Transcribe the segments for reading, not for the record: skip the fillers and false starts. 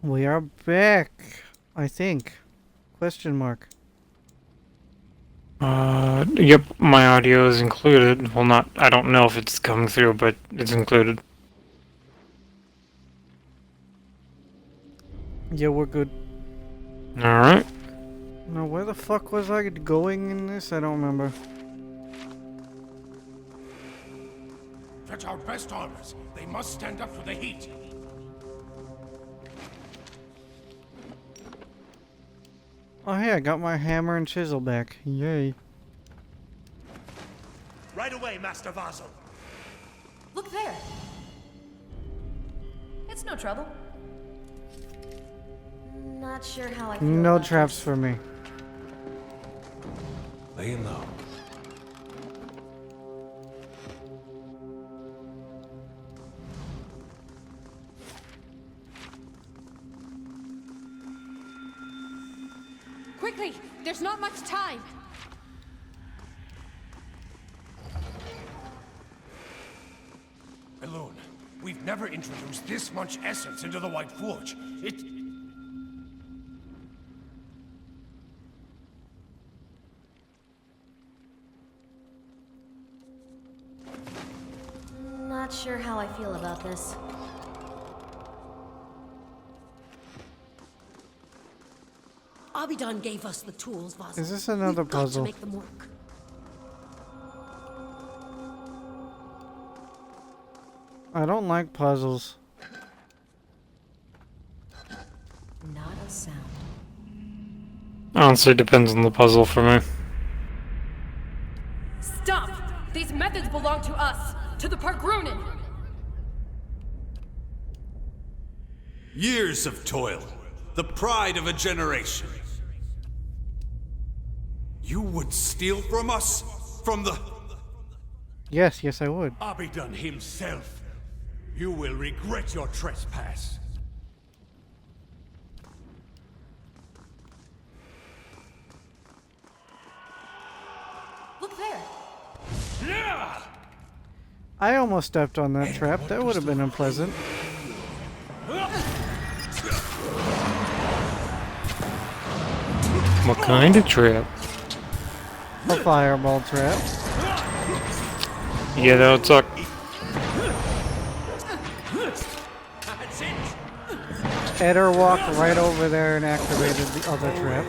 We are back, I think. Question mark. Yep, my audio is included. Well, not, I don't know if it's coming through, but it's included. Yeah, we're good. Alright. Now, where the fuck was I going in this? I don't remember. Fetch our best armors. They must stand up for the heat. Oh, hey, I got my hammer and chisel back. Yay. Right away, Master Vassal. Look there. It's no trouble. Not sure how I feel No about traps this. for me. Laying low. Quickly! There's not much time! Alone. We've never introduced this much essence into the White Forge. It... Not sure how I feel about this. Abidan gave us the tools, Vassal. Is this another We've got puzzle? to make them work. I don't like puzzles. Not a sound. Honestly, depends on the puzzle for me. Stop! These methods belong to us! To the Pargrunin! Years of toil. The pride of a generation. You would steal from us? From the... Yes, I would. Abidan himself. You will regret your trespass. Look there. I almost stepped on that trap. That would have been unpleasant. What kind of trap? A fireball trap. Yeah, that would suck. Eder walked right over there and activated the other trap.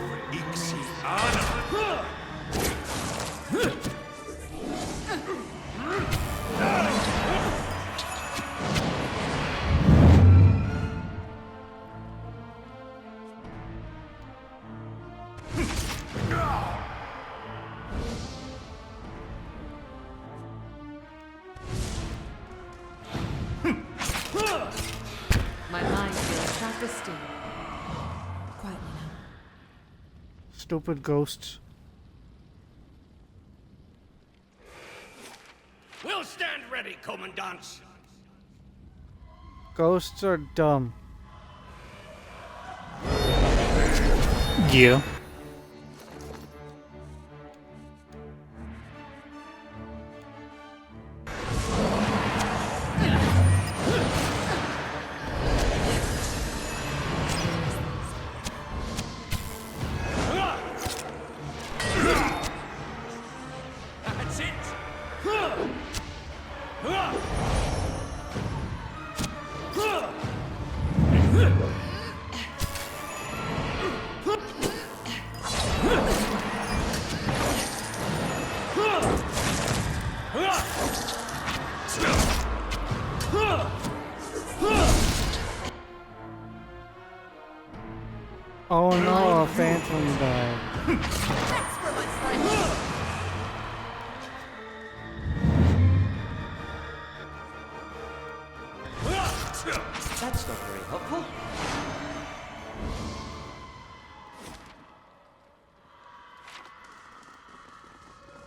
My mind feels sharp as steel. Quietly now. Stupid ghosts. We'll stand ready, Commandant. Ghosts are dumb. Yeah. That's it. Oh no, a phantom died. That's for my son. That's not very helpful.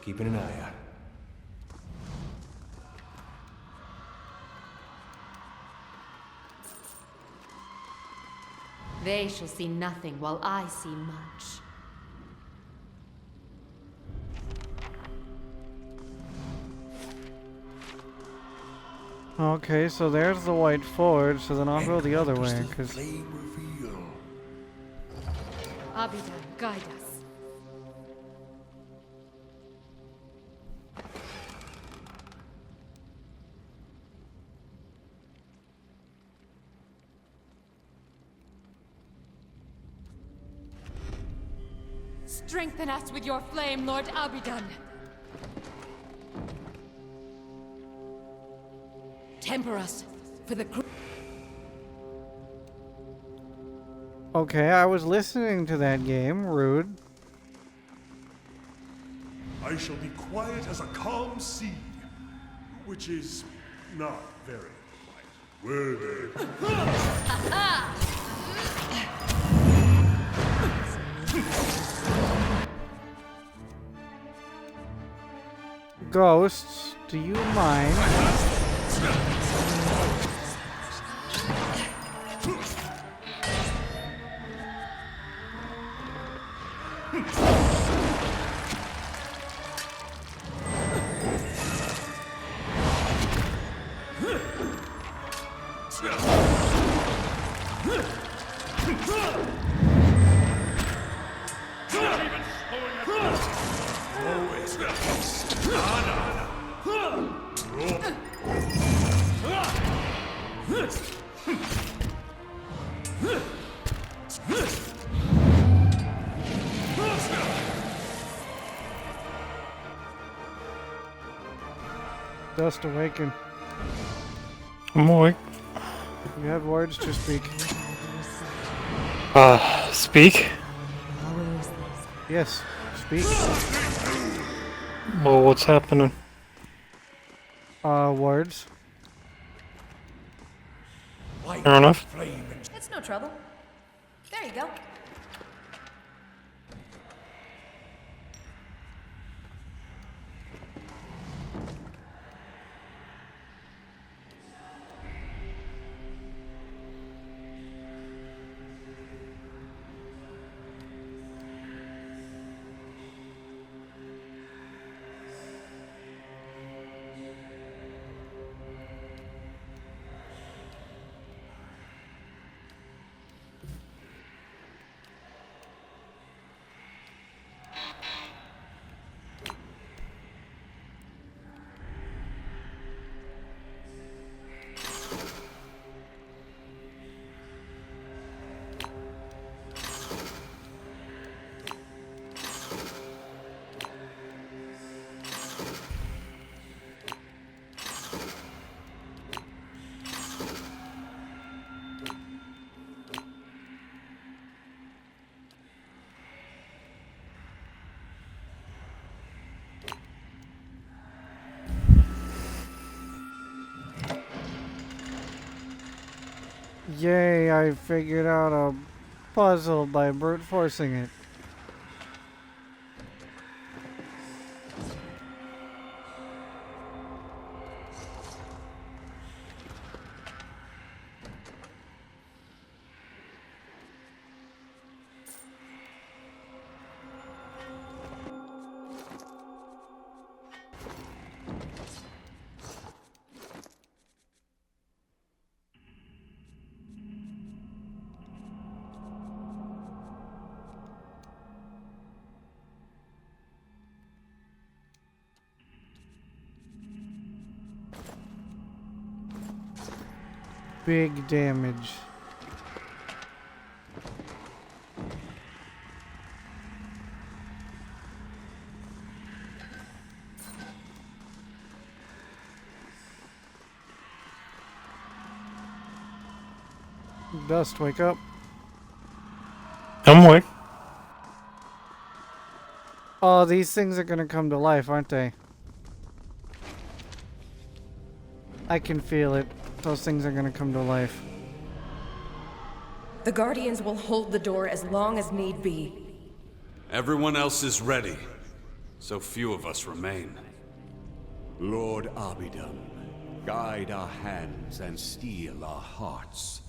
Keeping an eye out. They shall see nothing while I see much. Okay, so there's the White Forge, so then I'll go the other way, because Abidan, guide us. Strengthen us with your flame, Lord Abidan. Temper us for the crew. Okay, I was listening to that game. Rude. I shall be quiet as a calm sea, which is not very quiet. Were they? Ghosts, do you mind? Dust awaken. I'm awake. You have words to speak. Speak? Yes, speak. Well, what's happening? Words. Fair enough. It's no trouble. There you go. Yay, I figured out a puzzle by brute forcing it. Big damage. Dust, wake up. I'm awake. Oh, these things are gonna come to life, aren't they? I can feel it. Those things are gonna come to life. The Guardians will hold the door as long as need be. Everyone else is ready. So few of us remain. Lord Abidan, guide our hands and steel our hearts.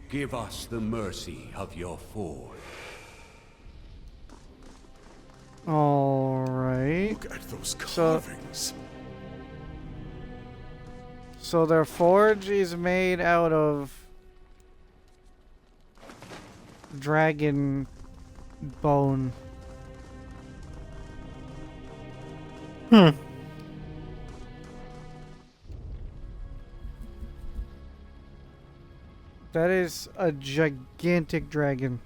Give us the mercy of your forge. Alright. Look at those carvings. So their forge is made out of dragon bone. Hmm. That is a gigantic dragon.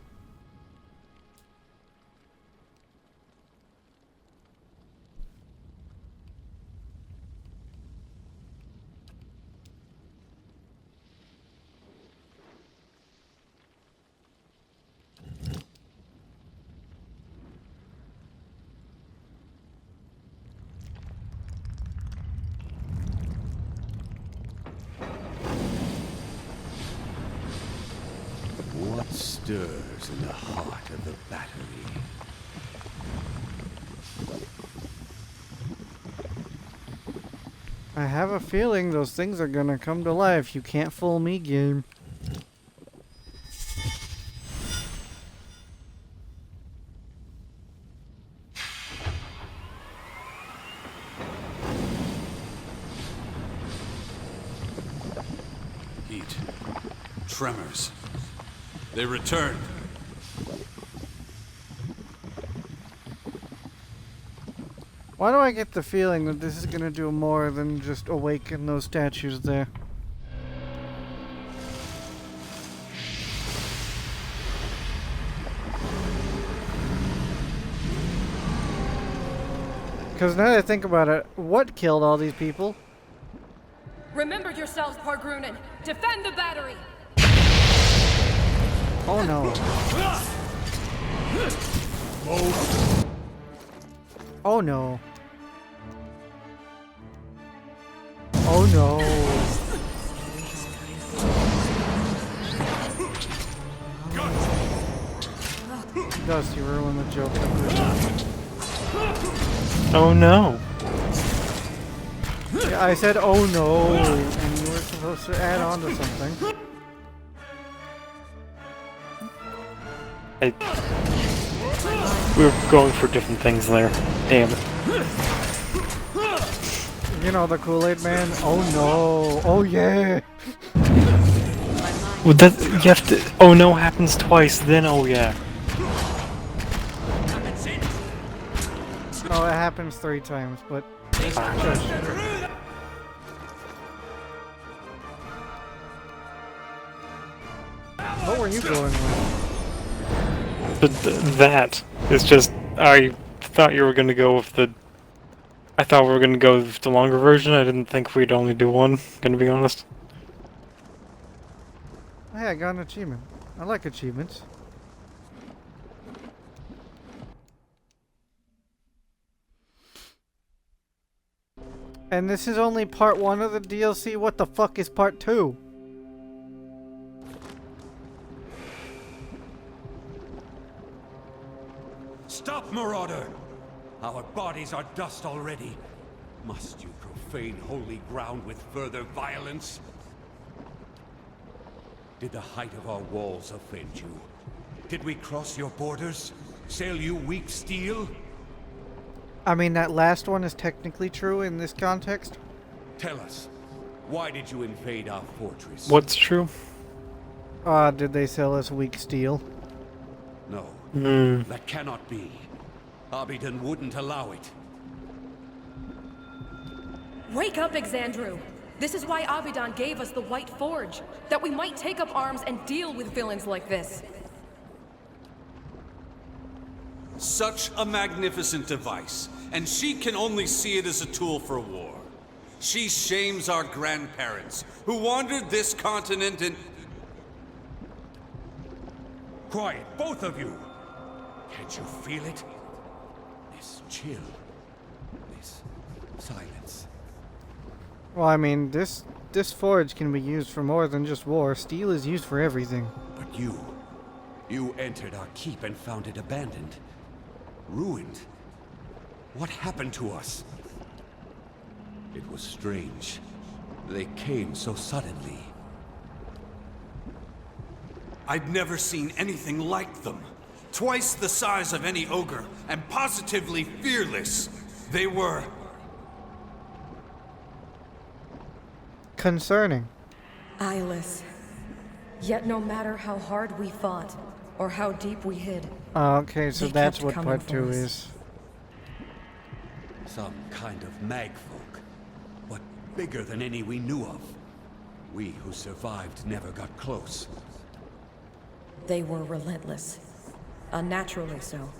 What stirs in the heart of the battery? I have a feeling those things are gonna come to life. You can't fool me, game. Heat. Tremors. They returned. Why do I get the feeling that this is gonna do more than just awaken those statues there? Because now that I think about it, what killed all these people? Remember yourselves, Pargrunen. Defend the battery. Oh no. Oh no. Oh no. Dusty, ruin the joke. Oh no. Yeah, I said oh no, and you were supposed to add on to something. We were going for different things there. Damn it. You know the Kool-Aid man? Oh no. Oh yeah. Well, that you have to. Oh no happens twice, then oh yeah. Oh, it happens 3 times, but what were you going with? But that is just. I thought you were gonna go with the. I thought we were gonna go with the longer version. I didn't think we'd only do one. Gonna be honest. Hey, I got an achievement. I like achievements. And this is only part 1 of the DLC? What the fuck is part 2? Stop, Marauder! Our bodies are dust already. Must you profane holy ground with further violence? Did the height of our walls offend you? Did we cross your borders? Sell you weak steel? I mean, that last one is technically true in this context. Tell us, why did you invade our fortress? What's true? Did they sell us weak steel? No, that cannot be. Abidon wouldn't allow it. Wake up, Exandru. This is why Abidan gave us the White Forge, that we might take up arms and deal with villains like this. Such a magnificent device, and she can only see it as a tool for war. She shames our grandparents, who wandered this continent and... Quiet, both of you! Can't you feel it? This chill. This silence. Well, I mean, this forge can be used for more than just war. Steel is used for everything. But you entered our keep and found it abandoned. Ruined. What happened to us? It was strange. They came so suddenly. I'd never seen anything like them. Twice the size of any ogre, and positively fearless. They were... Concerning. Eyeless. Yet no matter how hard we fought, or how deep we hid. Okay, so They that's kept what coming part for 2 us. is. Some kind of magfolk, but bigger than any we knew of. We who survived never got close. They were relentless. Unnaturally so.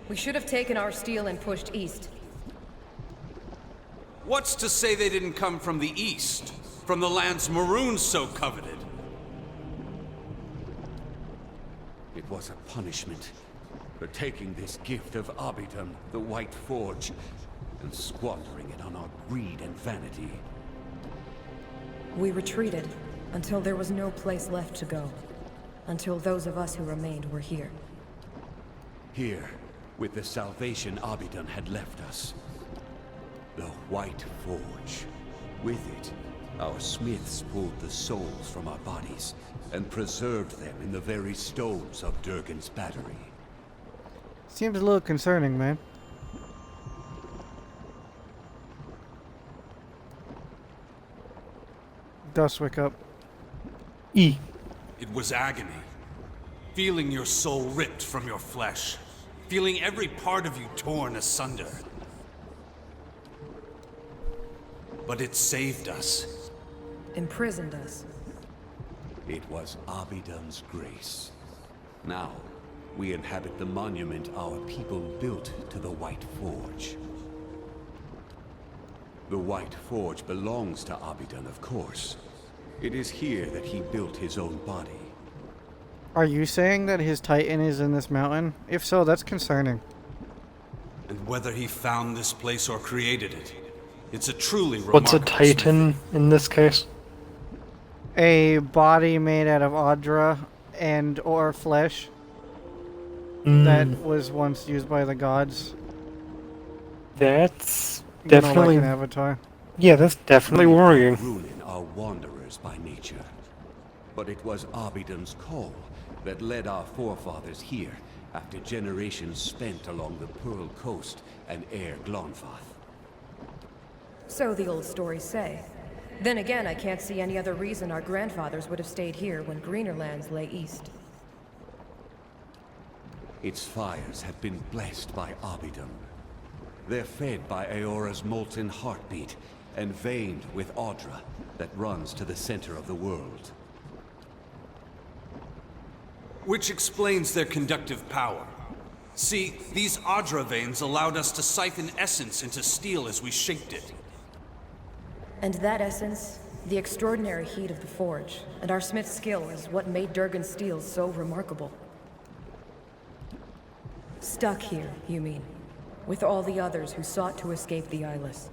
We should have taken our steel and pushed east. What's to say they didn't come from the east? From the lands Maroon so coveted? It was a punishment for taking this gift of Abidan, the White Forge, and squandering it on our greed and vanity. We retreated until there was no place left to go. Until those of us who remained were here. Here, with the salvation Abidan had left us. The White Forge. With it, our smiths pulled the souls from our bodies and preserved them in the very stones of Durgan's battery. Seems a little concerning, man. Dustwick up. E. It was agony. Feeling your soul ripped from your flesh. Feeling every part of you torn asunder. But it saved us. Imprisoned us. It was Abidan's grace. Now, we inhabit the monument our people built to the White Forge. The White Forge belongs to Abidan, of course. It is here that he built his own body. Are you saying that his titan is in this mountain? If so, that's concerning. And whether he found this place or created it, it's a truly What's a remarkable titan in this case? A body made out of Audra and or flesh that was once used by the gods. That's You know, definitely... like an avatar. Yeah, that's definitely worrying. Runin are wanderers by nature. But it was Abidan's call that led our forefathers here after generations spent along the Pearl Coast and Air Glonfath. So the old stories say. Then again, I can't see any other reason our grandfathers would have stayed here when greener lands lay east. Its fires have been blessed by Abidan. They're fed by Aora's molten heartbeat and veined with Audra that runs to the center of the world. Which explains their conductive power. See, these Audra veins allowed us to siphon essence into steel as we shaped it. And that essence, the extraordinary heat of the forge, and our smith's skill is what made Durgan's steel so remarkable. Stuck here, you mean? With all the others who sought to escape the Eyeless.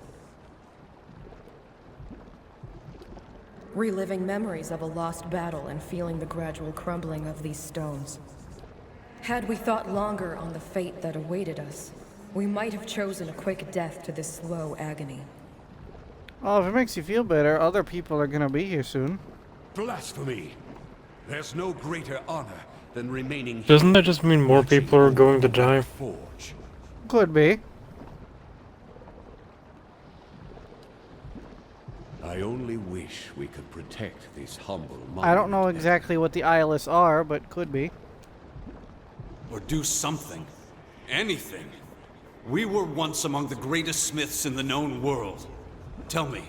Reliving memories of a lost battle and feeling the gradual crumbling of these stones. Had we thought longer on the fate that awaited us, we might have chosen a quick death to this slow agony. Well, if it makes you feel better, other people are gonna be here soon. Blasphemy! There's no greater honor than remaining here. Doesn't that just mean more people are going to die? Forge. Could be. I only wish we could protect this humble monument. I don't know exactly what the Eyeless are, but could be. Or do something. Anything. We were once among the greatest smiths in the known world. Tell me,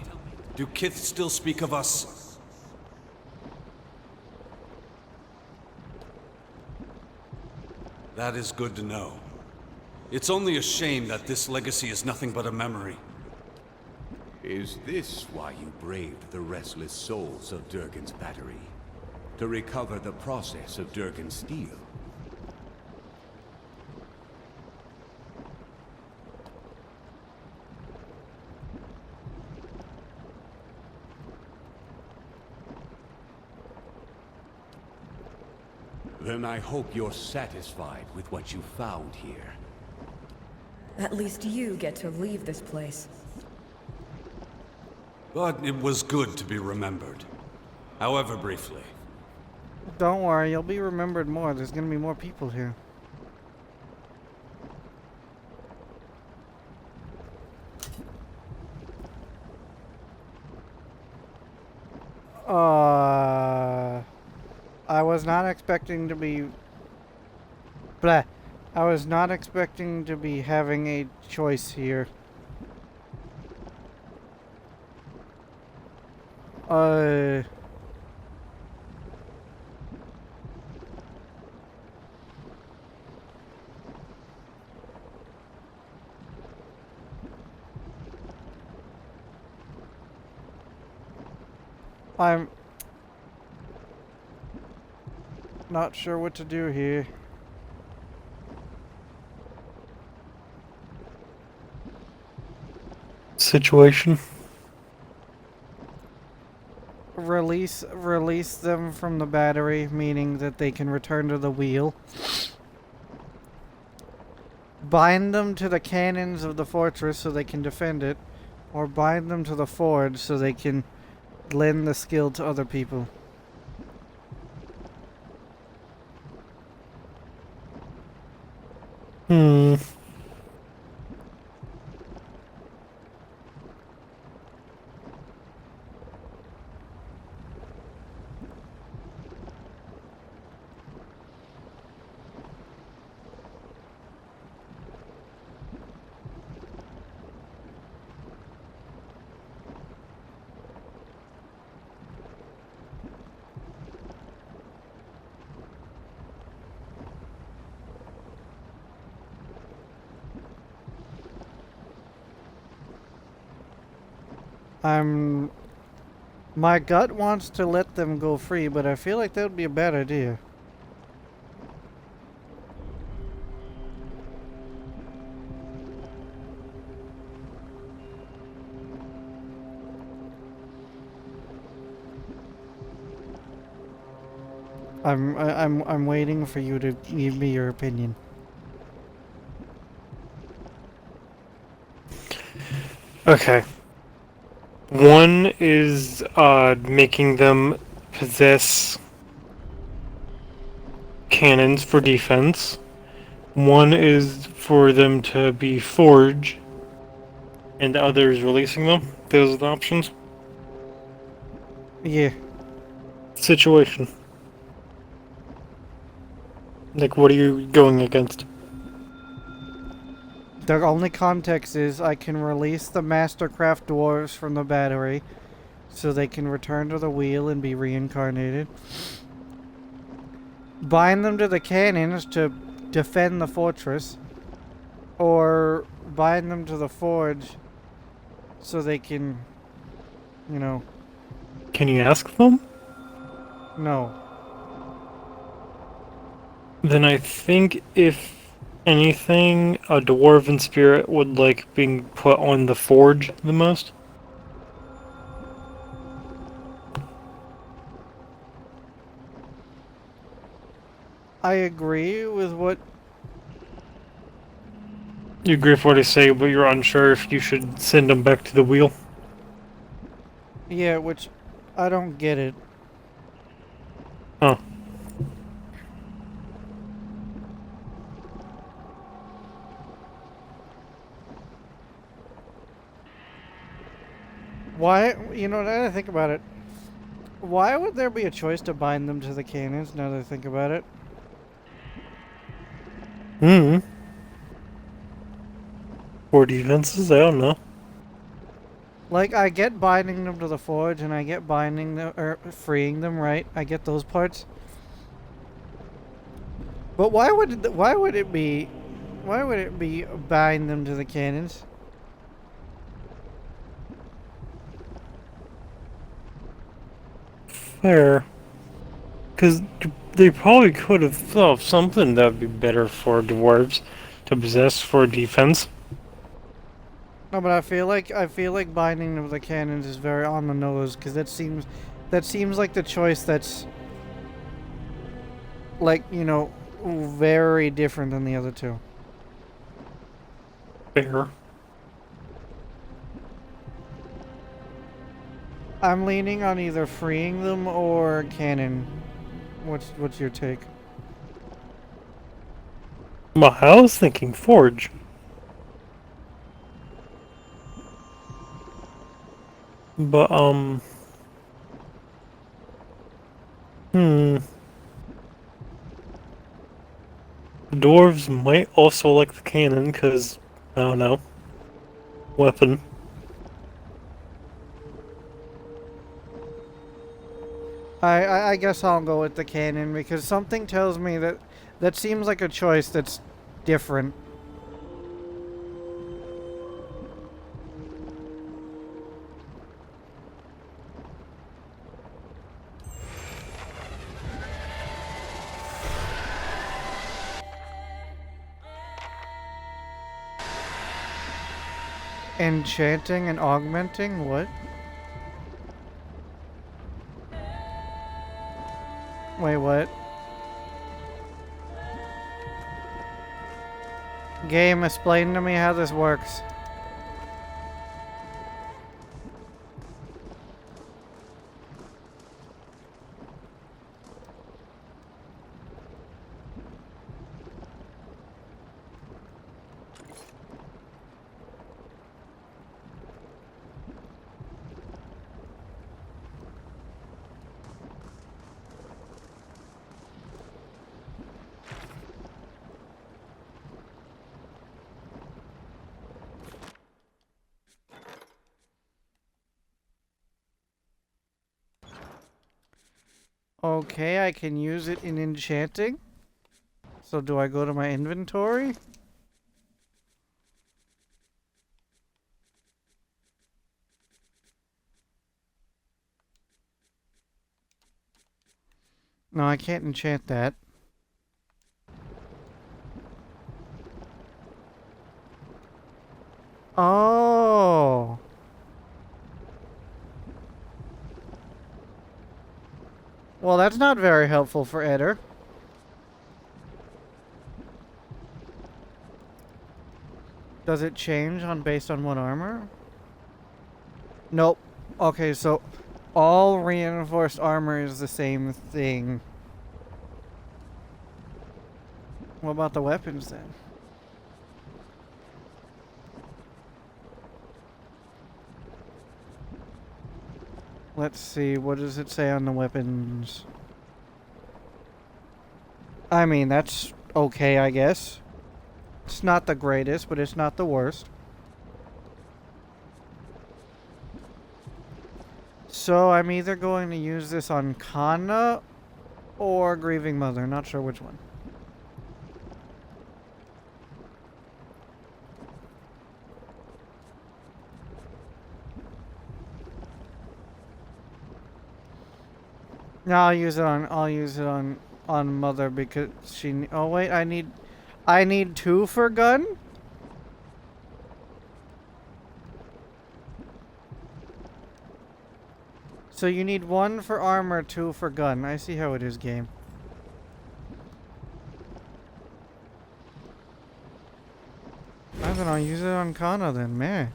do Kith still speak of us? That is good to know. It's only a shame that this legacy is nothing but a memory. Is this why you braved the restless souls of Durgan's battery? To recover the process of Durgan's steel? Then I hope you're satisfied with what you found here. At least you get to leave this place. But it was good to be remembered. However briefly. Don't worry, you'll be remembered more. There's gonna be more people here. I was not expecting to be. Blah. I was not expecting to be having a choice here. Uh. I'm not sure what to do here. Situation. Release them from the battery, meaning that they can return to the wheel. Bind them to the cannons of the fortress so they can defend it, or bind them to the forge so they can lend the skill to other people. Hmm. My gut wants to let them go free, but I feel like that would be a bad idea. I'm waiting for you to give me your opinion. Okay. One is making them possess cannons for defense. One is for them to be forged, and the other is releasing them. Those are the options. Yeah. Situation. Like, what are you going against? The only context is I can release the Mastercraft dwarves from the battery so they can return to the wheel and be reincarnated. Bind them to the cannons to defend the fortress. Or bind them to the forge so they can, you know... Can you ask them? No. Then I think if anything, a dwarven spirit would like being put on the forge the most. I agree with what... You agree with what I say, but you're unsure if you should send them back to the wheel. Yeah, which... I don't get it. Huh. Why... You know, now that I think about it... Why would there be a choice to bind them to the cannons, now that I think about it? Hmm. For defenses, I don't know. Like, I get binding them to the forge, and I get binding them... or freeing them, right? I get those parts. But why would it be... Why would it be bind them to the cannons? Fair. Because they probably could have thought of something that would be better for dwarves to possess for defense. No, but I feel like binding them to the cannons is very on the nose, because that seems like the choice that's like, you know, very different than the other two. Fair. I'm leaning on either freeing them or cannon. What's your take? Well, I was thinking forge. But, Hmm. Dwarves might also like the cannon, because, I don't know, weapon. I guess I'll go with the cannon because something tells me that that seems like a choice that's different. Enchanting and augmenting? What? Wait, what? Game, explain to me how this works. Okay, I can use it in enchanting. So do I go to my inventory? No, I can't enchant that. Oh. Well, that's not very helpful for Eder. Does it change on based on what armor? Nope. Okay, so all reinforced armor is the same thing. What about the weapons then? Let's see, what does it say on the weapons? I mean, that's okay, I guess. It's not the greatest, but it's not the worst. So I'm either going to use this on Kana or Grieving Mother. Not sure which one. No, I'll use it on Mother because she. Oh wait, I need two for gun. So you need one for armor, two for gun. I see how it is, game. Then I'll use it on Kana then, man.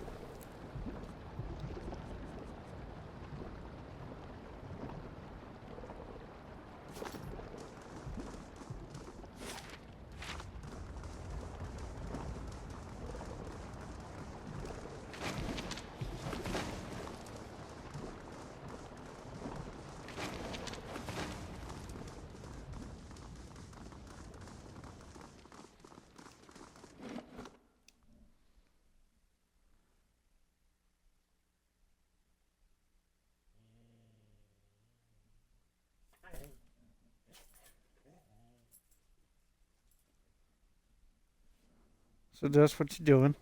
So that's what you're doing.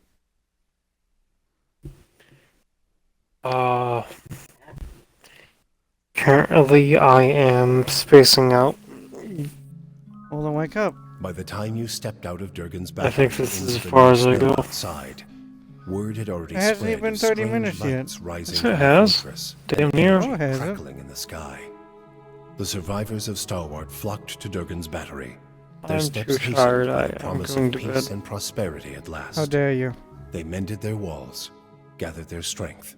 Currently I am spacing out. Well, then wake up. By the time you stepped out of Durgan's I battle think this is into as the far new as I snow go. outside, word had already It hasn't spread even been of 30 strange minutes yet. lights rising Yes, from it the has. fortress, Damn and near. Oh, it hasn't. crackling in the sky. The survivors of Starward flocked to Durgan's battery. Their I'm steps too hastened tired. by the I'm promise going of to peace bed. and prosperity at last. How dare you? They mended their walls, gathered their strength,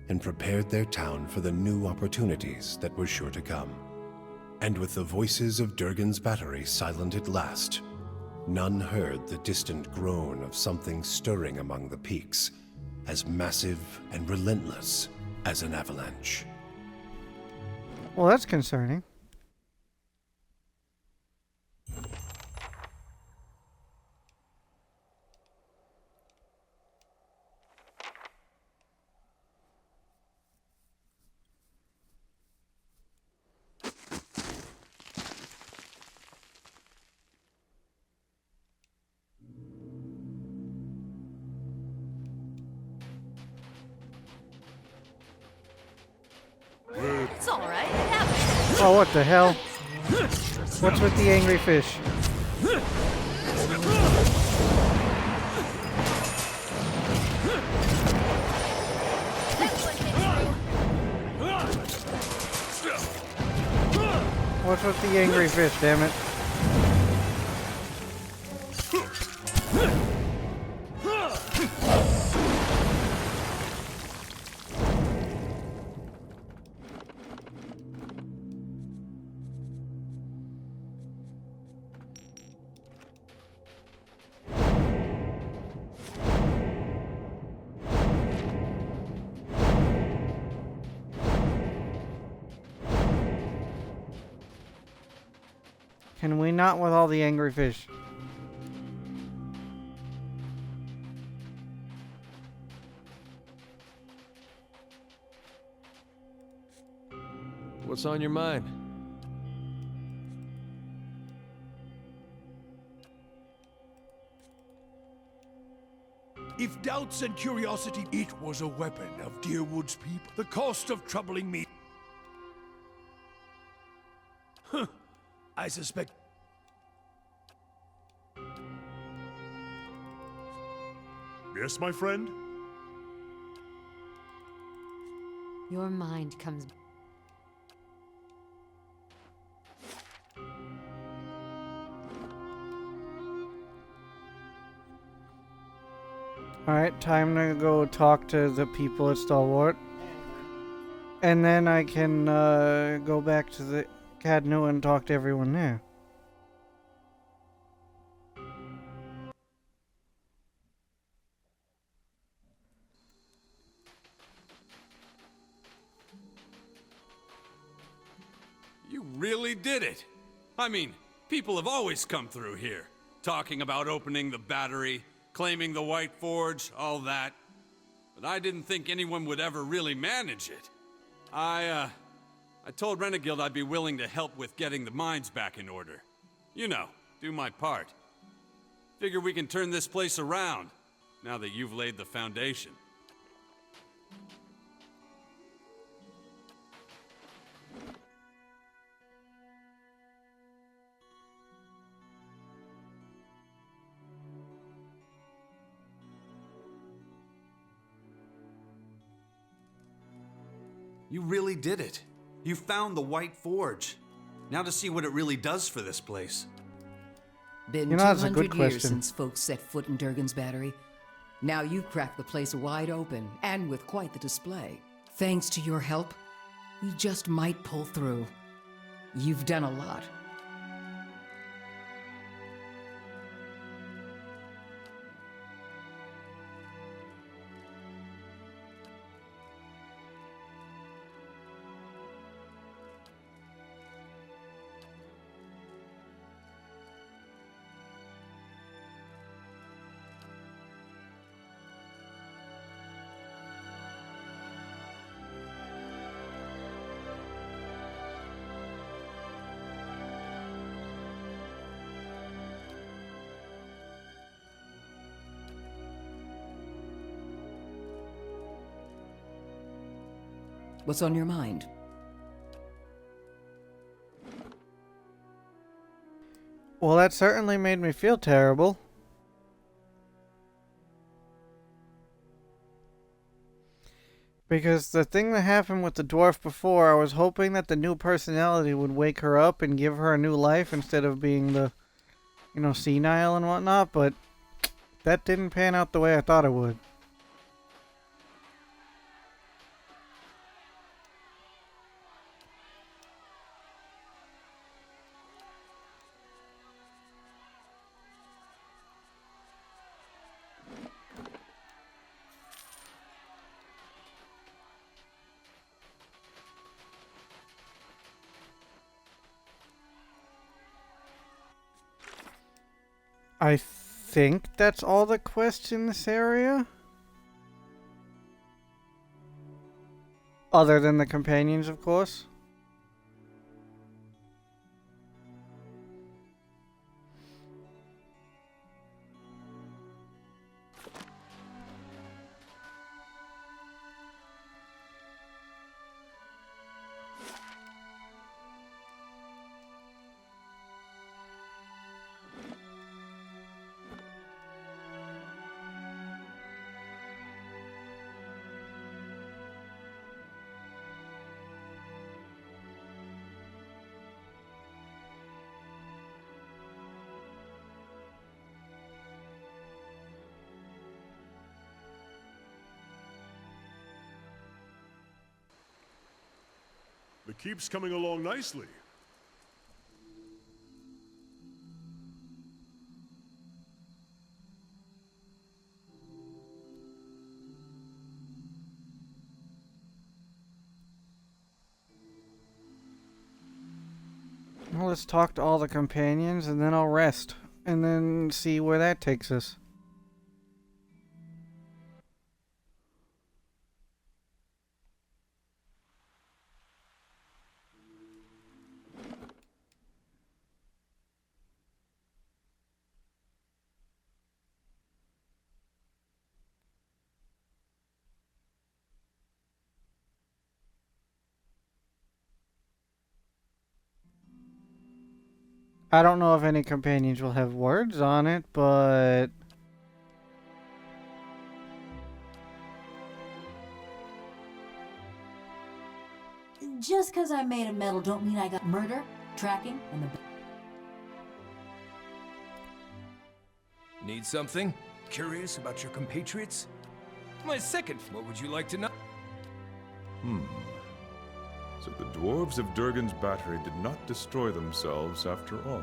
and prepared their town for the new opportunities that were sure to come. And with the voices of Durgan's battery silent at last, none heard the distant groan of something stirring among the peaks, as massive and relentless as an avalanche. Well, that's concerning. It's all right. It happens. Oh, what the hell? What's with the angry fish? What's with the angry fish, damn it? Can we not with all the angry fish? What's on your mind? If doubts and curiosity, it was a weapon of Deerwood's people. The cost of troubling me. Huh. I suspect. Yes, my friend? Your mind comes. Alright, time to go talk to the people at Stalwart. And then I can go back to the Cadnu and talk to everyone there. You really did it! I mean, people have always come through here, talking about opening the battery, claiming the White Forge, all that. But I didn't think anyone would ever really manage it. I told Renegild I'd be willing to help with getting the mines back in order. You know, do my part. Figure we can turn this place around, now that you've laid the foundation. You really did it. You found the White Forge. Now to see what it really does for this place. Been You know, that's a 200 good years question. since folks set foot in Durgan's battery. Now you've cracked the place wide open, and with quite the display. Thanks to your help, we just might pull through. You've done a lot. What's on your mind? Well, that certainly made me feel terrible. Because the thing that happened with the dwarf before, I was hoping that the new personality would wake her up and give her a new life instead of being the, you know, senile and whatnot, but that didn't pan out the way I thought it would. I think that's all the quests in this area. Other than the companions, of course. The keep's coming along nicely. Well, let's talk to all the companions and then I'll rest. And then see where that takes us. I don't know if any companions will have words on it, but Just because I made a medal don't mean I got murder, tracking, and the... Need something? Curious about your compatriots? My second. What would you like to know? So the dwarves of Durgan's battery did not destroy themselves after all.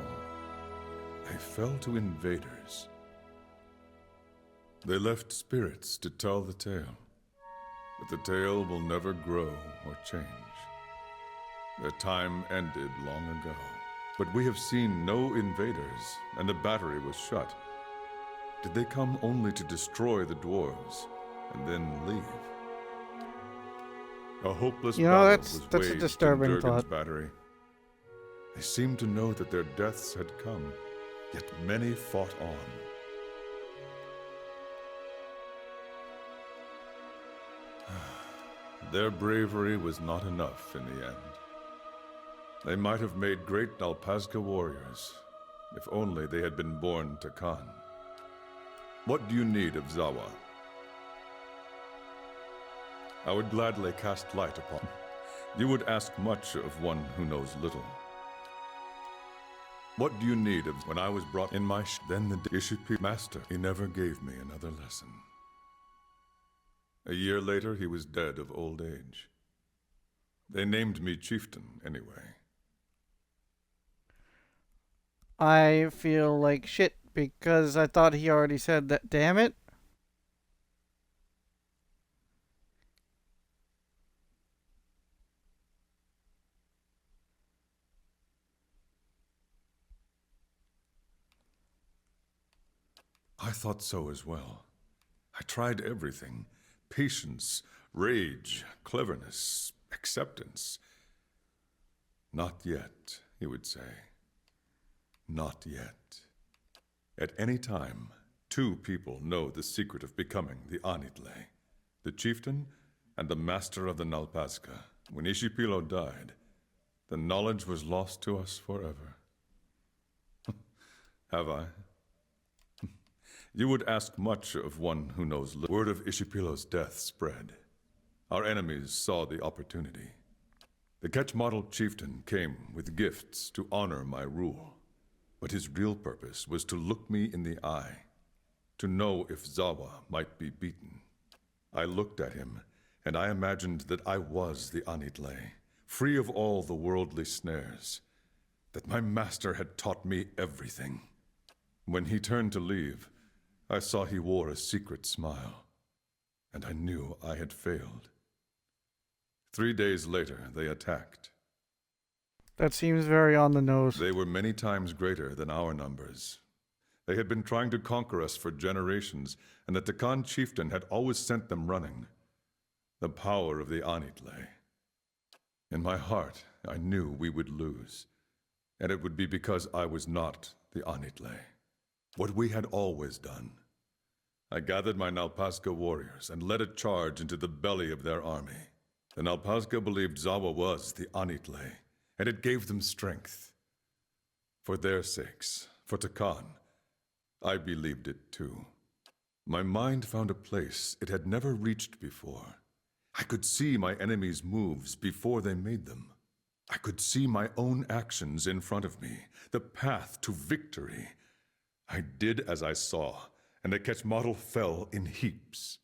They fell to invaders. They left spirits to tell the tale. But the tale will never grow or change. Their time ended long ago. But we have seen no invaders, and the battery was shut. Did they come only to destroy the dwarves, and then leave? A hopeless battle that's was a waged disturbing in Durgan's thought. battery. They seemed to know that their deaths had come, yet many fought on. Their bravery was not enough in the end. They might have made great Nalpazga warriors, if only they had been born to Khan. What do you need of Zawa? I would gladly cast light upon. You would ask much of one who knows little. What do you need of when I was brought in my then the Ishipi master, he never gave me another lesson. A year later, he was dead of old age. They named me chieftain, anyway. I feel like shit because I thought he already said that. Damn it. I thought so as well. I tried everything. Patience, rage, cleverness, acceptance. Not yet, he would say. Not yet. At any time, two people know the secret of becoming the Anitle, the chieftain and the master of the Nalpazga. When Ishipilo died, the knowledge was lost to us forever. Have I? You would ask much of one who knows little. Word of Ishipilo's death spread. Our enemies saw the opportunity. The Ketchmodel chieftain came with gifts to honor my rule. But his real purpose was to look me in the eye, to know if Zawa might be beaten. I looked at him, and I imagined that I was the Anitle, free of all the worldly snares, that my master had taught me everything. When he turned to leave, I saw he wore a secret smile, and I knew I had failed. 3 days later, they attacked. That seems very on the nose. They were many times greater than our numbers. They had been trying to conquer us for generations, and the Takan chieftain had always sent them running. The power of the Anitle. In my heart, I knew we would lose, and it would be because I was not the Anitle. What we had always done. I gathered my Nalpazga warriors and led a charge into the belly of their army. The Nalpazga believed Zawa was the Anitle, and it gave them strength. For their sakes, for Takan, I believed it too. My mind found a place it had never reached before. I could see my enemies' moves before they made them. I could see my own actions in front of me, the path to victory. I did as I saw, and the Ketchmodel fell in heaps.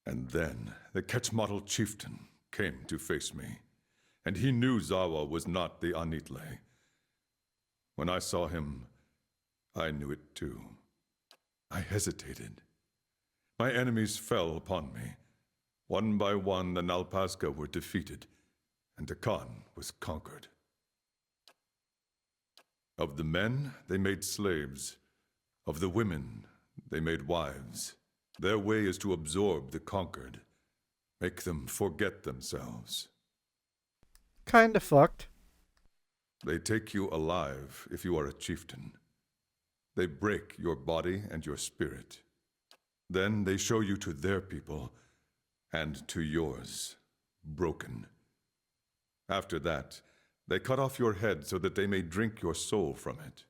And then the Ketchmodel chieftain came to face me, and he knew Zawa was not the Anitle. When I saw him, I knew it too. I hesitated. My enemies fell upon me. One by one, the Nalpazga were defeated, and Takan was conquered. Of the men, they made slaves. Of the women, they made wives. Their way is to absorb the conquered, make them forget themselves. Kinda fucked. They take you alive if you are a chieftain. They break your body and your spirit. Then they show you to their people, and to yours, broken. After that, they cut off your head so that they may drink your soul from it.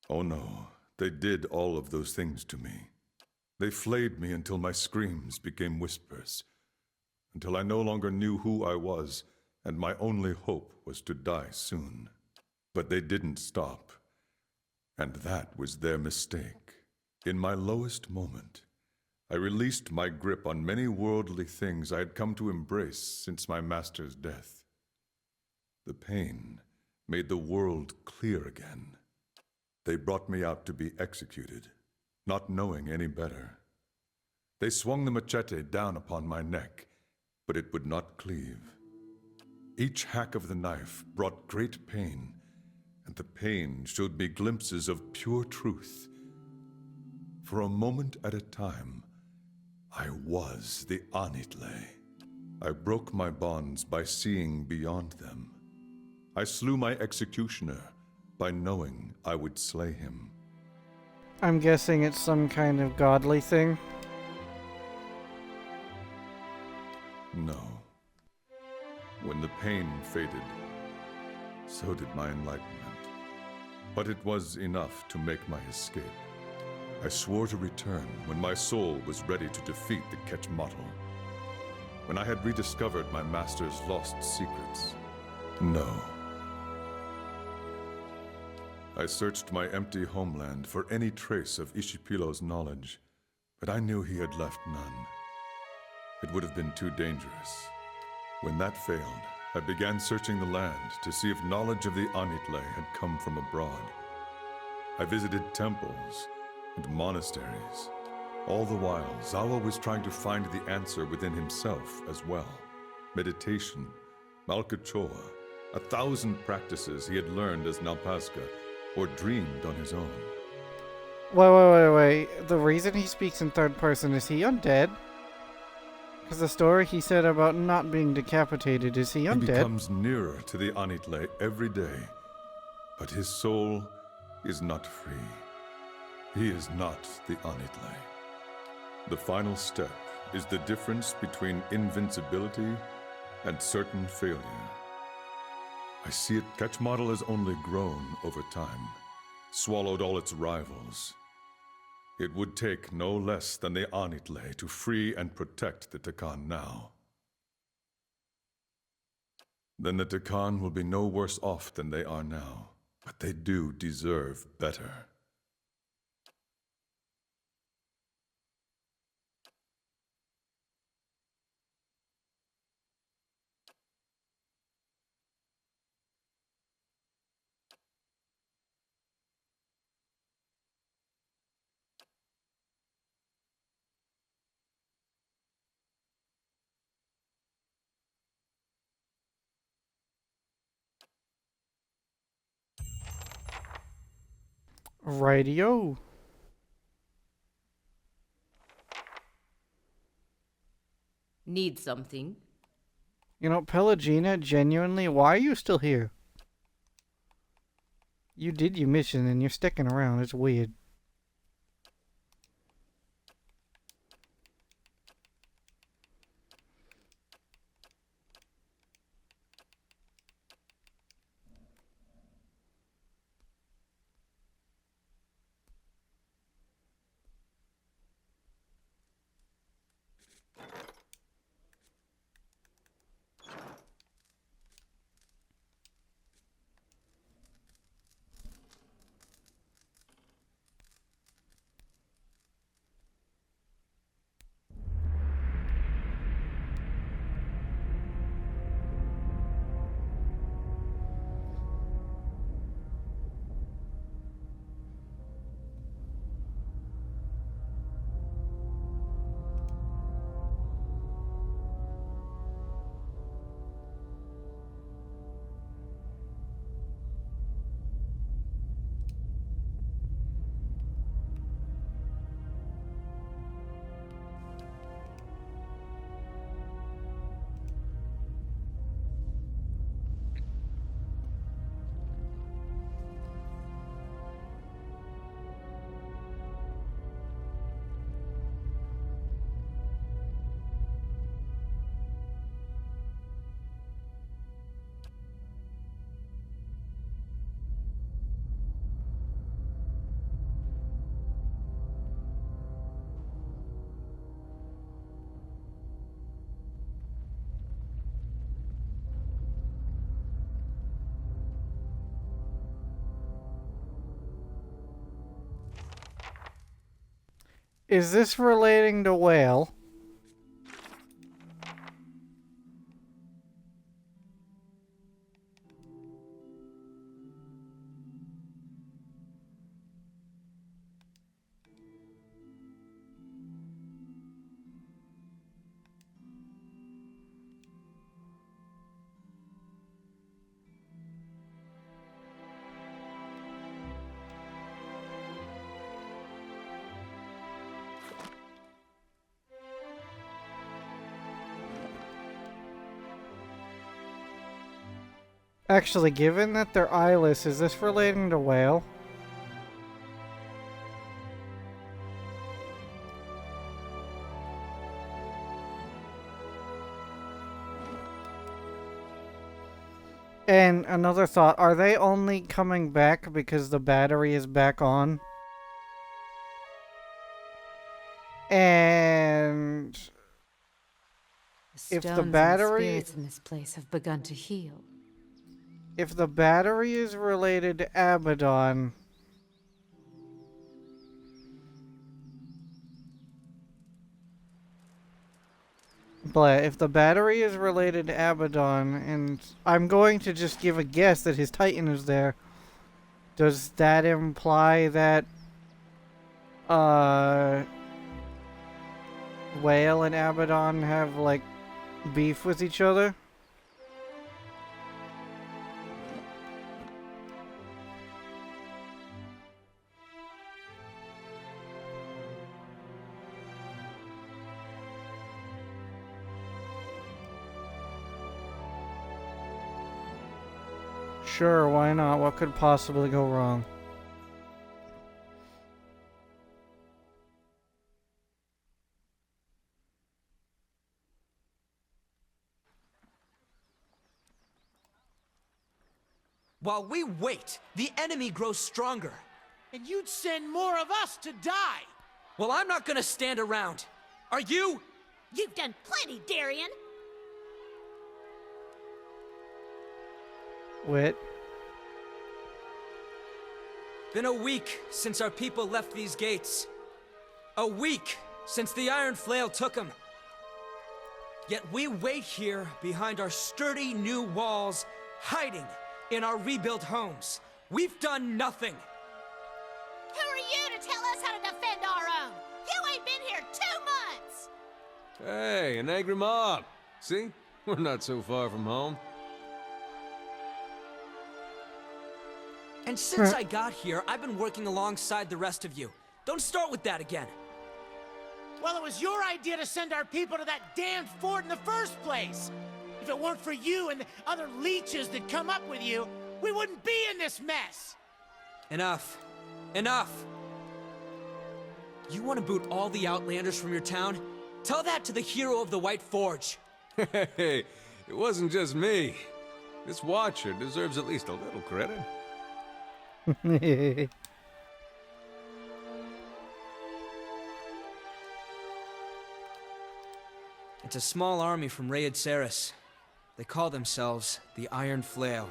Oh no, they did all of those things to me. They flayed me until my screams became whispers, until I no longer knew who I was, and my only hope was to die soon. But they didn't stop, and that was their mistake. In my lowest moment, I released my grip on many worldly things I had come to embrace since my master's death. The pain made the world clear again. They brought me out to be executed, not knowing any better. They swung the machete down upon my neck, but it would not cleave. Each hack of the knife brought great pain, and the pain showed me glimpses of pure truth. For a moment at a time, I was the Anitle. I broke my bonds by seeing beyond them. I slew my executioner by knowing I would slay him. I'm guessing it's some kind of godly thing. No. When the pain faded, so did my enlightenment. But it was enough to make my escape. I swore to return when my soul was ready to defeat the Quechmatl. When I had rediscovered my master's lost secrets. No. I searched my empty homeland for any trace of Ishipilo's knowledge, but I knew he had left none. It would have been too dangerous. When that failed, I began searching the land to see if knowledge of the Anitle had come from abroad. I visited temples and monasteries. All the while, Zawa was trying to find the answer within himself as well. Meditation, Malkachoa, 1,000 practices he had learned as Nalpazga or dreamed on his own. Wait. The reason he speaks in third person, is he undead? Because the story he said about not being decapitated, is he undead? He becomes nearer to the Anitle every day, but his soul is not free. He is not the Anitle. The final step is the difference between invincibility and certain failure. I see it. Quechmatl has only grown over time, swallowed all its rivals. It would take no less than the Anitle to free and protect the Takan now. Then the Takan will be no worse off than they are now, but they do deserve better. Rightio. Need something? You know, Pelagina, genuinely, why are you still here? You did your mission and you're sticking around. It's weird. Is this relating to Whale? Actually, given that they're eyeless, is this relating to Whale? And another thought, are they only coming back because the battery is back on? And if the battery... and spirits in this place have begun to heal. If the battery is related to Abaddon... But if the battery is related to Abaddon, and I'm going to just give a guess that his Titan is there, does that imply that Whale and Abaddon have, like, beef with each other? Sure, why not? What could possibly go wrong? While we wait, the enemy grows stronger. And you'd send more of us to die! Well, I'm not gonna stand around. Are you? You've done plenty, Darian! Wit. Been a week since our people left these gates. A week since the Iron Flail took them. Yet we wait here behind our sturdy new walls, hiding in our rebuilt homes. We've done nothing. Who are you to tell us how to defend our own? You ain't been here 2 months! Hey, an angry mob. See? We're not so far from home. And since I got here, I've been working alongside the rest of you. Don't start with that again. Well, it was your idea to send our people to that damned fort in the first place. If it weren't for you and the other leeches that come up with you, we wouldn't be in this mess. Enough. Enough. You want to boot all the Outlanders from your town? Tell that to the hero of the White Forge. Hey, it wasn't just me. This Watcher deserves at least a little credit. It's a small army from Raid Saris. They call themselves the Iron Flail.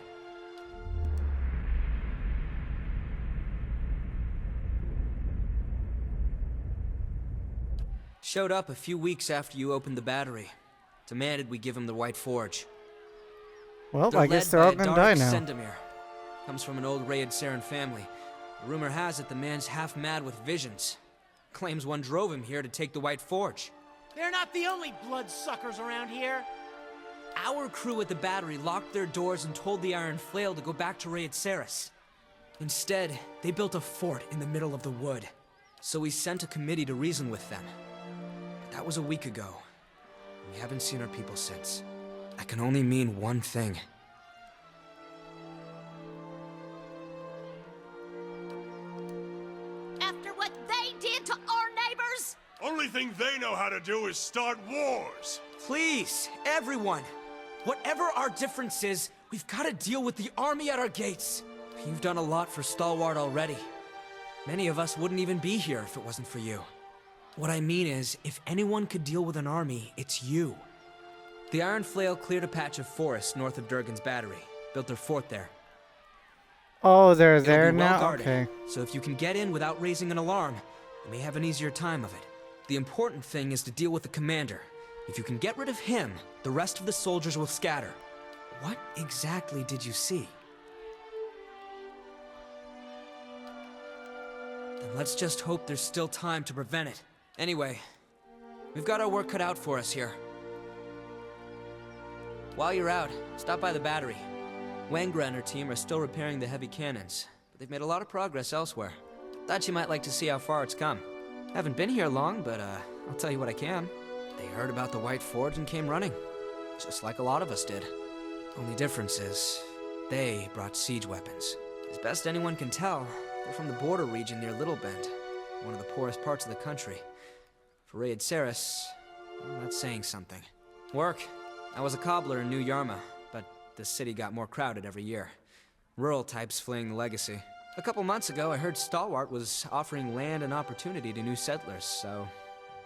Showed up a few weeks after you opened the battery. Demanded we give him the White Forge. Well, I guess they're all gonna die now. Sendamir. Comes from an old Raid Saren family. The rumor has it the man's half mad with visions. Claims one drove him here to take the White Forge. They're not the only bloodsuckers around here. Our crew at the battery locked their doors and told the Iron Flail to go back to Raid Saris. Instead, they built a fort in the middle of the wood. So we sent a committee to reason with them. But that was a week ago. We haven't seen our people since. That can only mean one thing. After what they did to our neighbors? Only thing they know how to do is start wars. Please, everyone. Whatever our difference is, we've got to deal with the army at our gates. You've done a lot for Stalwart already. Many of us wouldn't even be here if it wasn't for you. What I mean is, if anyone could deal with an army, it's you. The Iron Flail cleared a patch of forest north of Durgan's battery, built their fort there. Oh, they're It'll there be well now? guarded, Okay. So if you can get in without raising an alarm, you may have an easier time of it. The important thing is to deal with the commander. If you can get rid of him, the rest of the soldiers will scatter. What exactly did you see? Then let's just hope there's still time to prevent it. Anyway, we've got our work cut out for us here. While you're out, stop by the battery. Wangra and her team are still repairing the heavy cannons, but they've made a lot of progress elsewhere. Thought you might like to see how far it's come. Haven't been here long, but I'll tell you what I can. They heard about the White Forge and came running, just like a lot of us did. Only difference is, they brought siege weapons. As best anyone can tell, they're from the border region near Little Bend, one of the poorest parts of the country. For Raid Saris, well, that's saying something. Work. I was a cobbler in New Yarma, but the city got more crowded every year. Rural types fleeing the legacy. A couple months ago, I heard Stalwart was offering land and opportunity to new settlers, so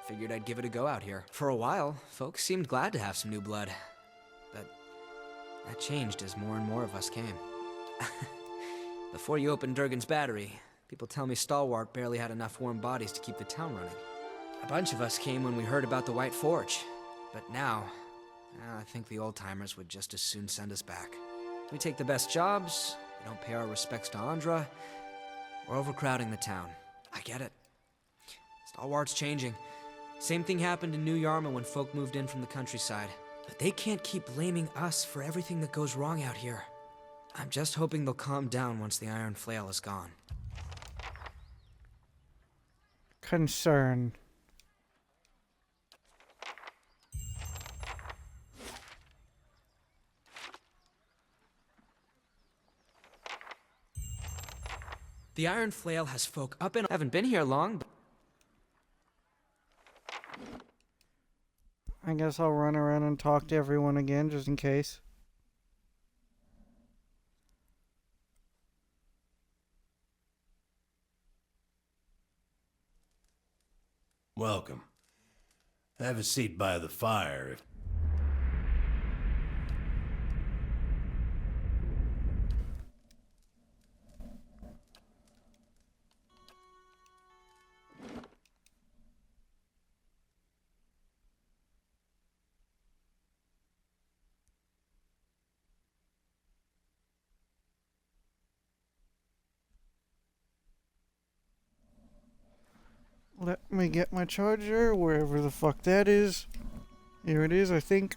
figured I'd give it a go out here. For a while, folks seemed glad to have some new blood, but that changed as more and more of us came. Before you opened Durgan's battery, people tell me Stalwart barely had enough warm bodies to keep the town running. A bunch of us came when we heard about the White Forge, but now, I think the old-timers would just as soon send us back. We take the best jobs, we don't pay our respects to Andra, we're overcrowding the town. I get it. Stalwart's changing. Same thing happened in New Yarma when folk moved in from the countryside. But they can't keep blaming us for everything that goes wrong out here. I'm just hoping they'll calm down once the Iron Flail is gone. Concern. The Iron Flail has folk up and haven't been here long, but I guess I'll run around and talk to everyone again, just in case. Welcome. Have a seat by the fire. Let me get my charger, wherever the fuck that is. Here it is, I think.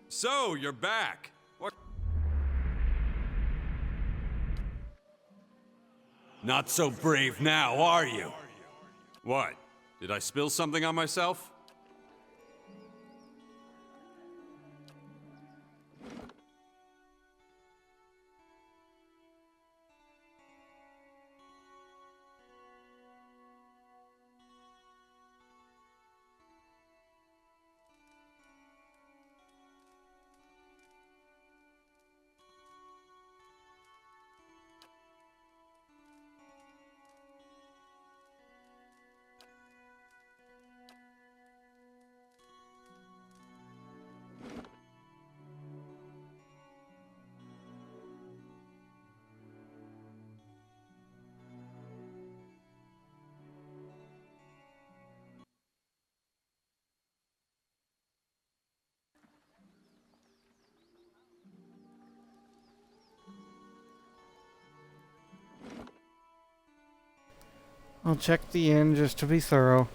So, you're back. What? Not so brave now, are you? What? Did I spill something on myself? I'll check the inn just to be thorough.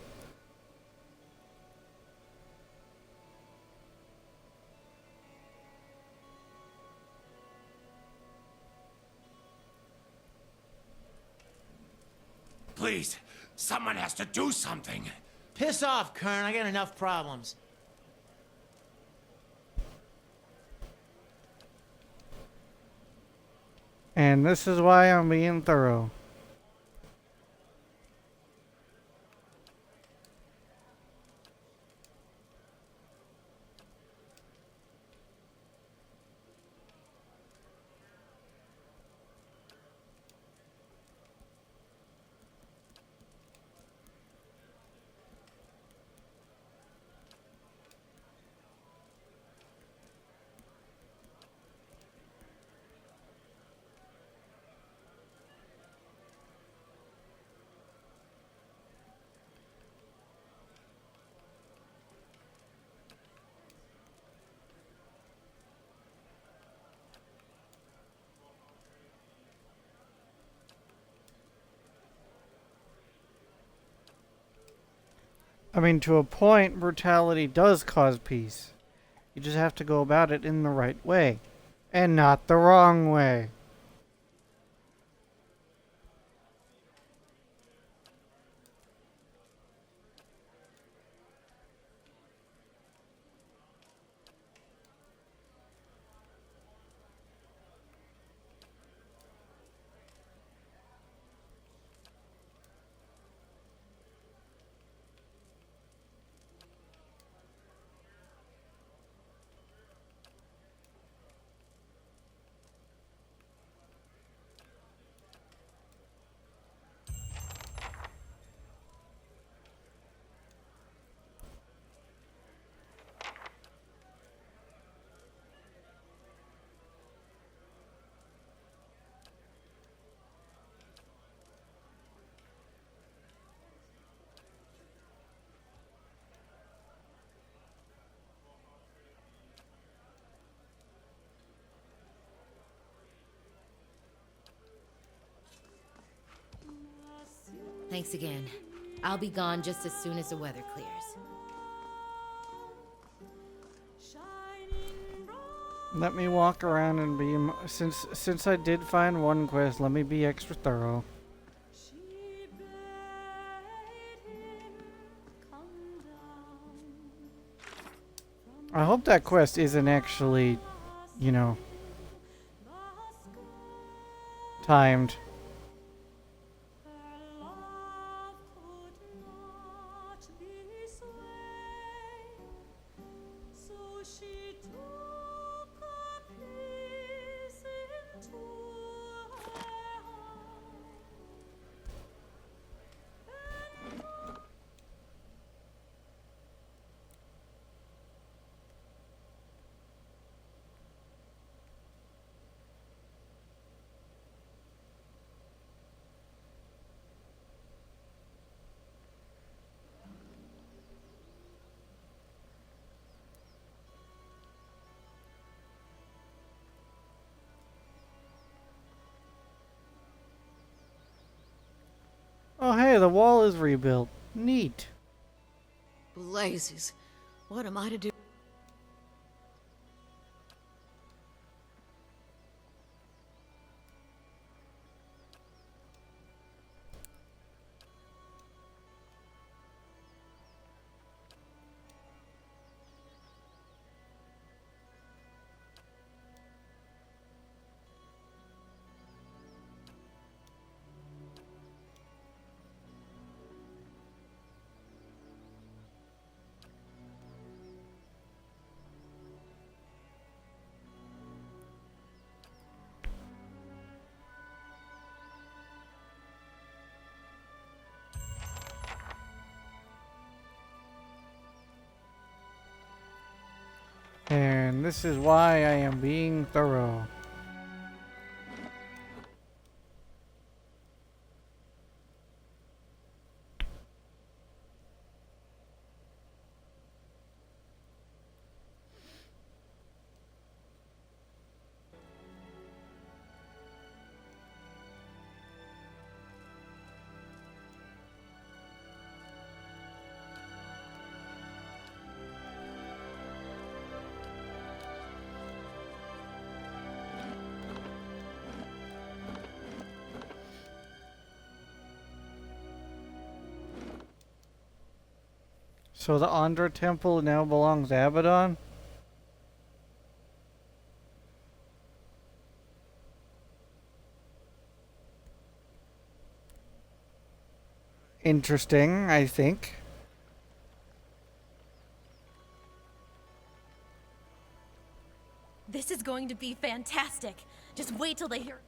Please, someone has to do something. Piss off, Kern. I got enough problems. And this is why I'm being thorough. I mean, to a point, brutality does cause peace. You just have to go about it in the right way. And not the wrong way. Thanks again. I'll be gone just as soon as the weather clears. Let me walk around and be... Since I did find one quest, let me be extra thorough. I hope that quest isn't actually, you know, timed. Oh hey, the wall is rebuilt. Neat. Blazes. What am I to do? And this is why I am being thorough. So the Andra Temple now belongs to Abaddon? Interesting, I think. This is going to be fantastic. Just wait till they hear.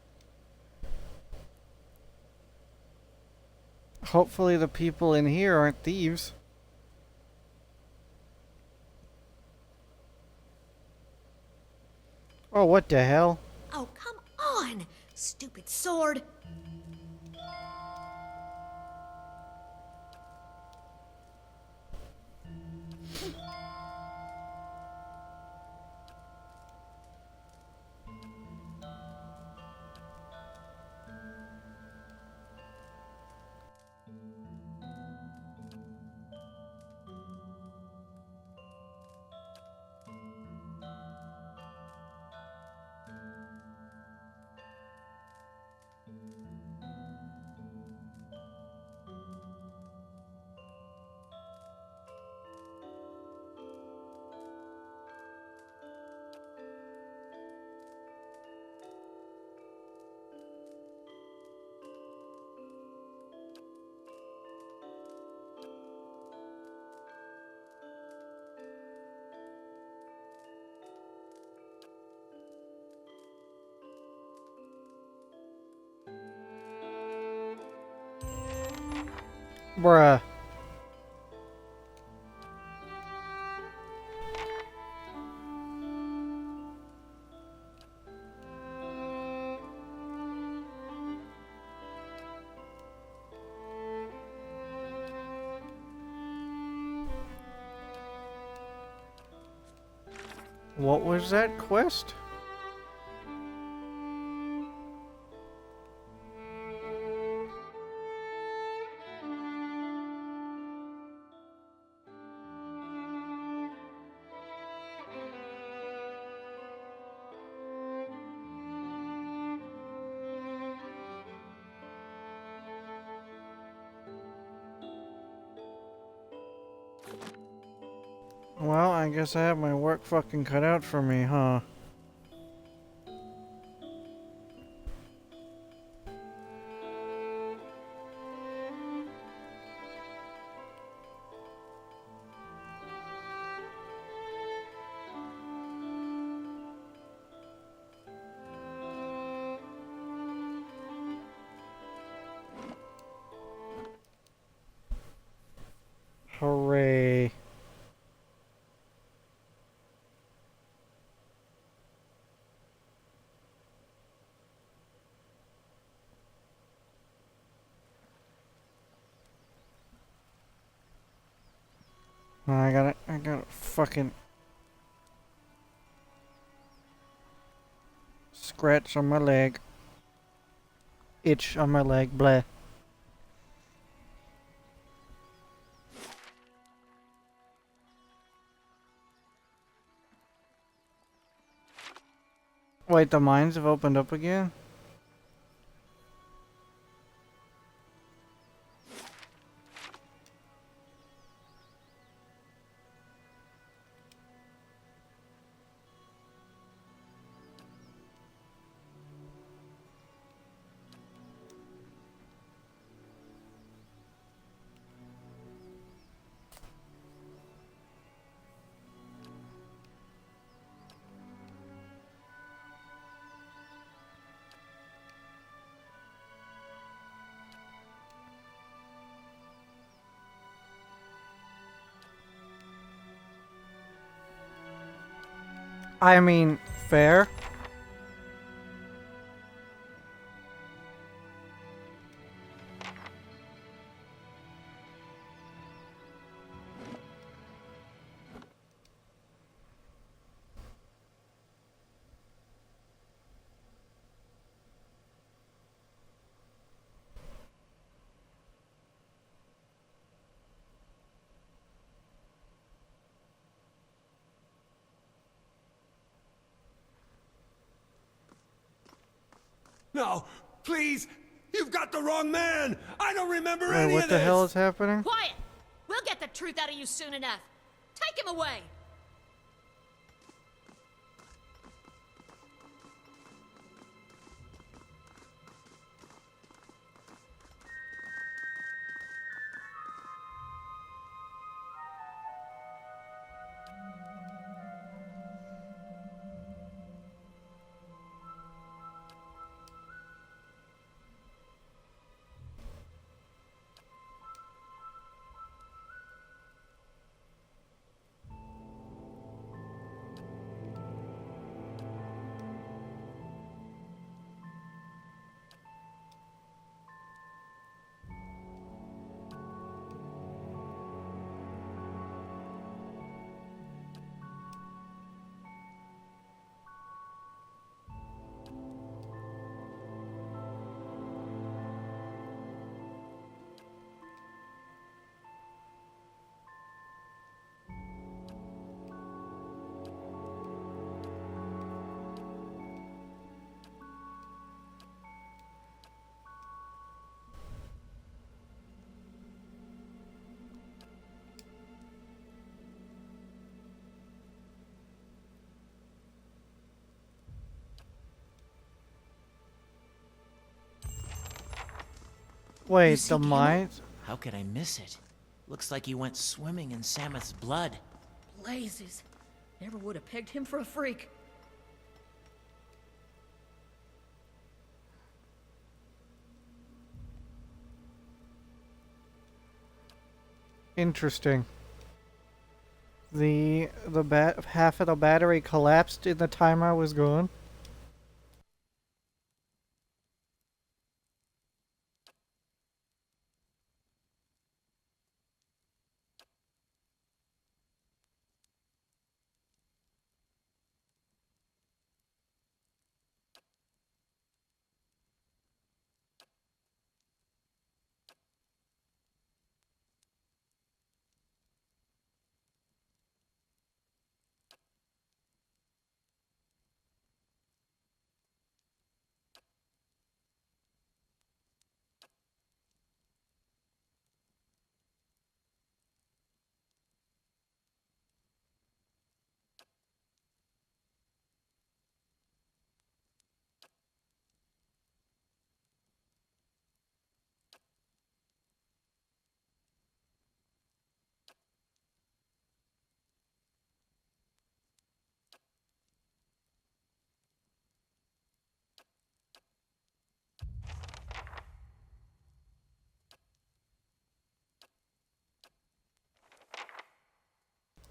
Hopefully the people in here aren't thieves. Oh, what the hell? Oh, come on! Stupid sword! Bruh. What was that quest? Well, I guess I have my work fucking cut out for me, huh? Hooray. I gotta fucking scratch on my leg. Itch on my leg, bleh. Wait, the mines have opened up again? I mean, fair. No, please! You've got the wrong man! I don't remember Wait, any what of the this! hell is happening? Quiet! We'll get the truth out of you soon enough. Take him away! Wait, the mines? How could I miss it? Looks like he went swimming in Samuth's blood. Blazes. Never would have pegged him for a freak. Interesting. Half of the battery collapsed in the time I was gone.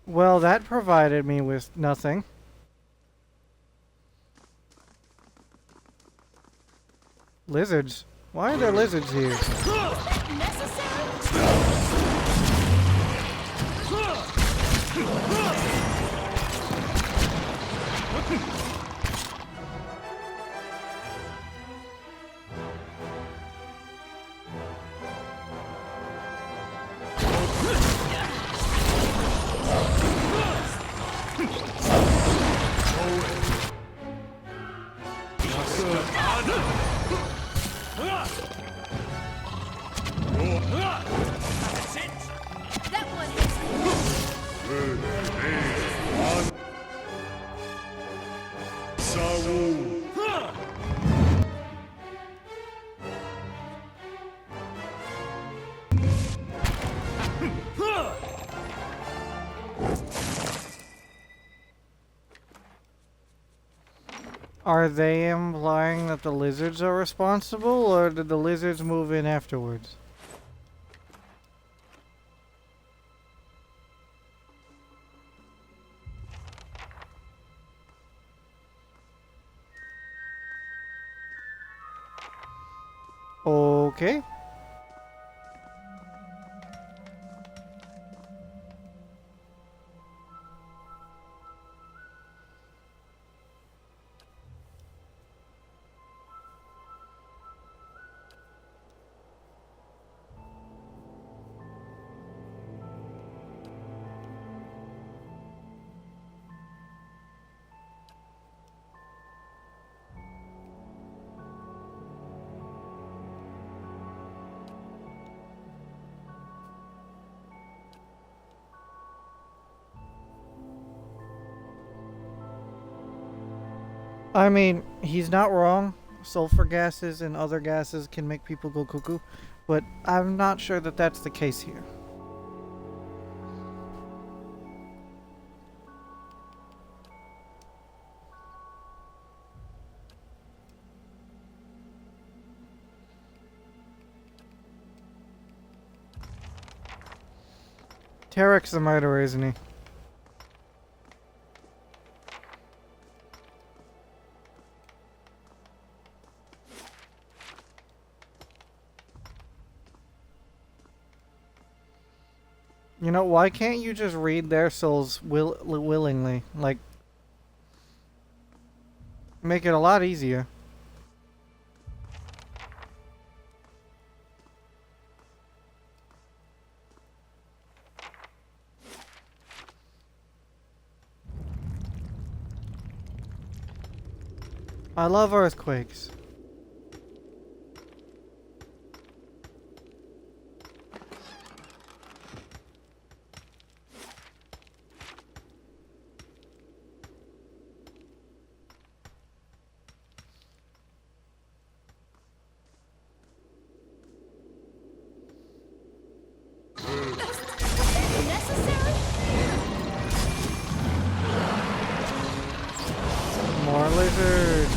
Well, that provided me with nothing. Lizards. Why are there lizards here? Are they implying that the lizards are responsible, or did the lizards move in afterwards? Okay. I mean, he's not wrong. Sulfur gases and other gases can make people go cuckoo, but I'm not sure that that's the case here. Tarek's the murderer, isn't he? You know, why can't you just read their souls willingly? Like, make it a lot easier. I love earthquakes. More lizards.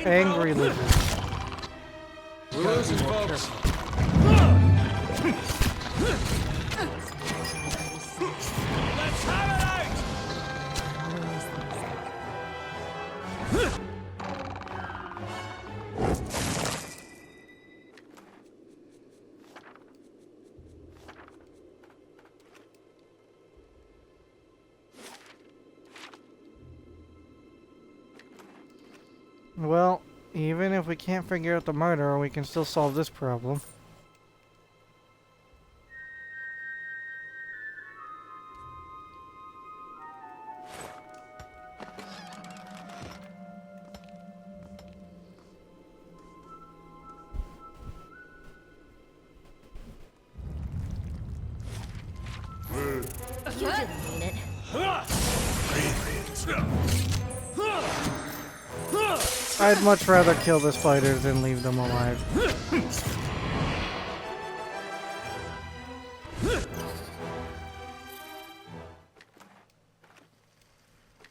Angry lizard. We're losing, folks. Let's have it out! Well, even if we can't figure out the murderer, we can still solve this problem. You didn't mean it. I'd much rather kill the spiders than leave them alive.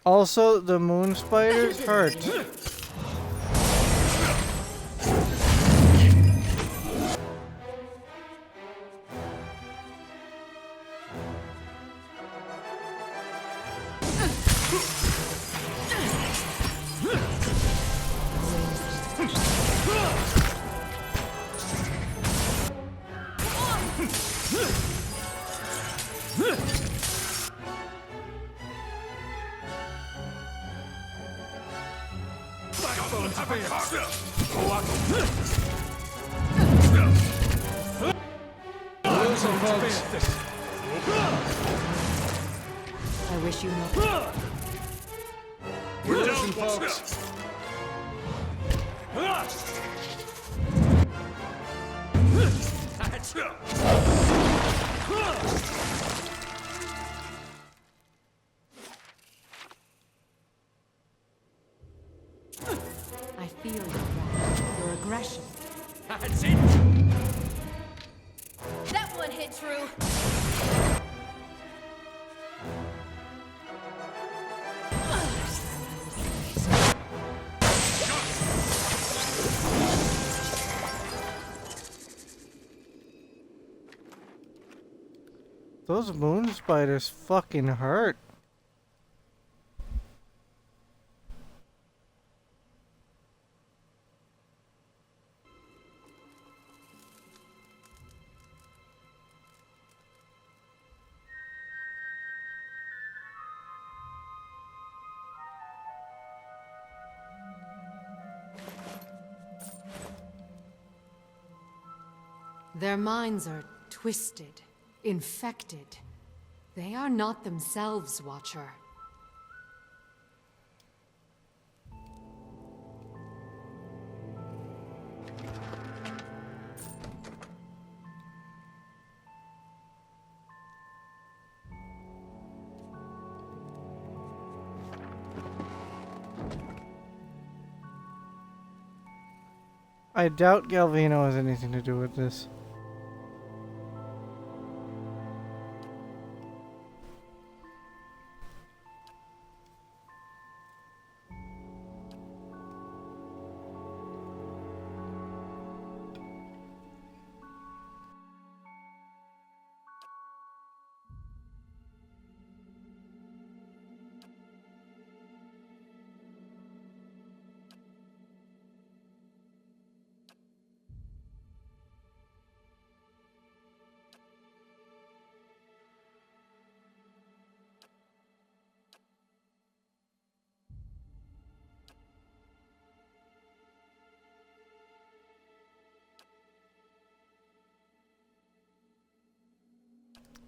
Also, the moon spiders hurt. Losing, folks. I wish you no. We're losing, folks. I feel your wrath, your aggression. That's it! That one hit true. Those moon spiders fucking hurt. Their minds are twisted, infected. They are not themselves, Watcher. I doubt Galvino has anything to do with this.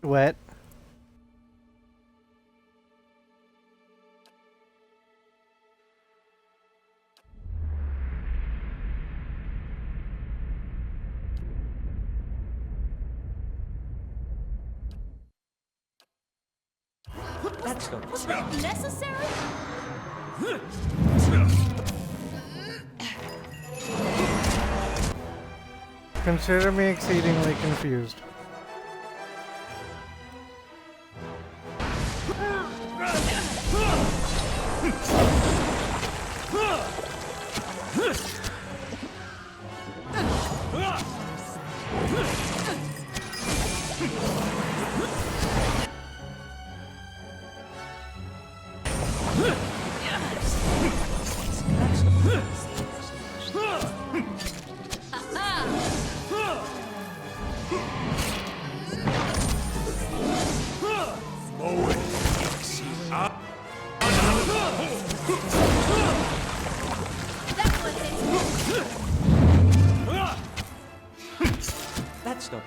Wet. Let's go. Was that necessary? Consider me exceedingly confused. Let's go.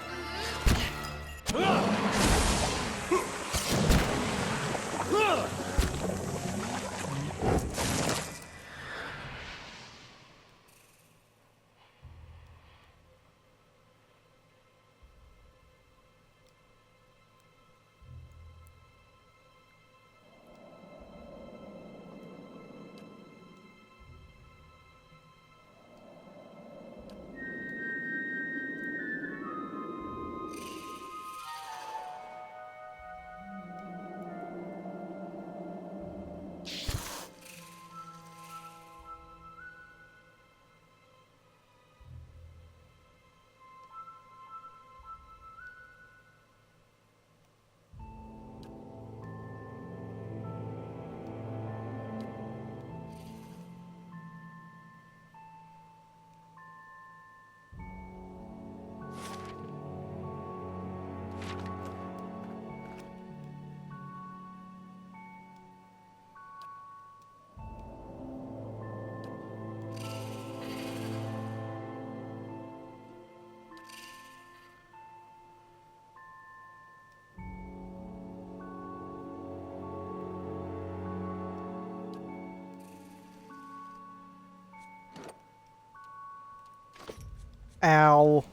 Ow.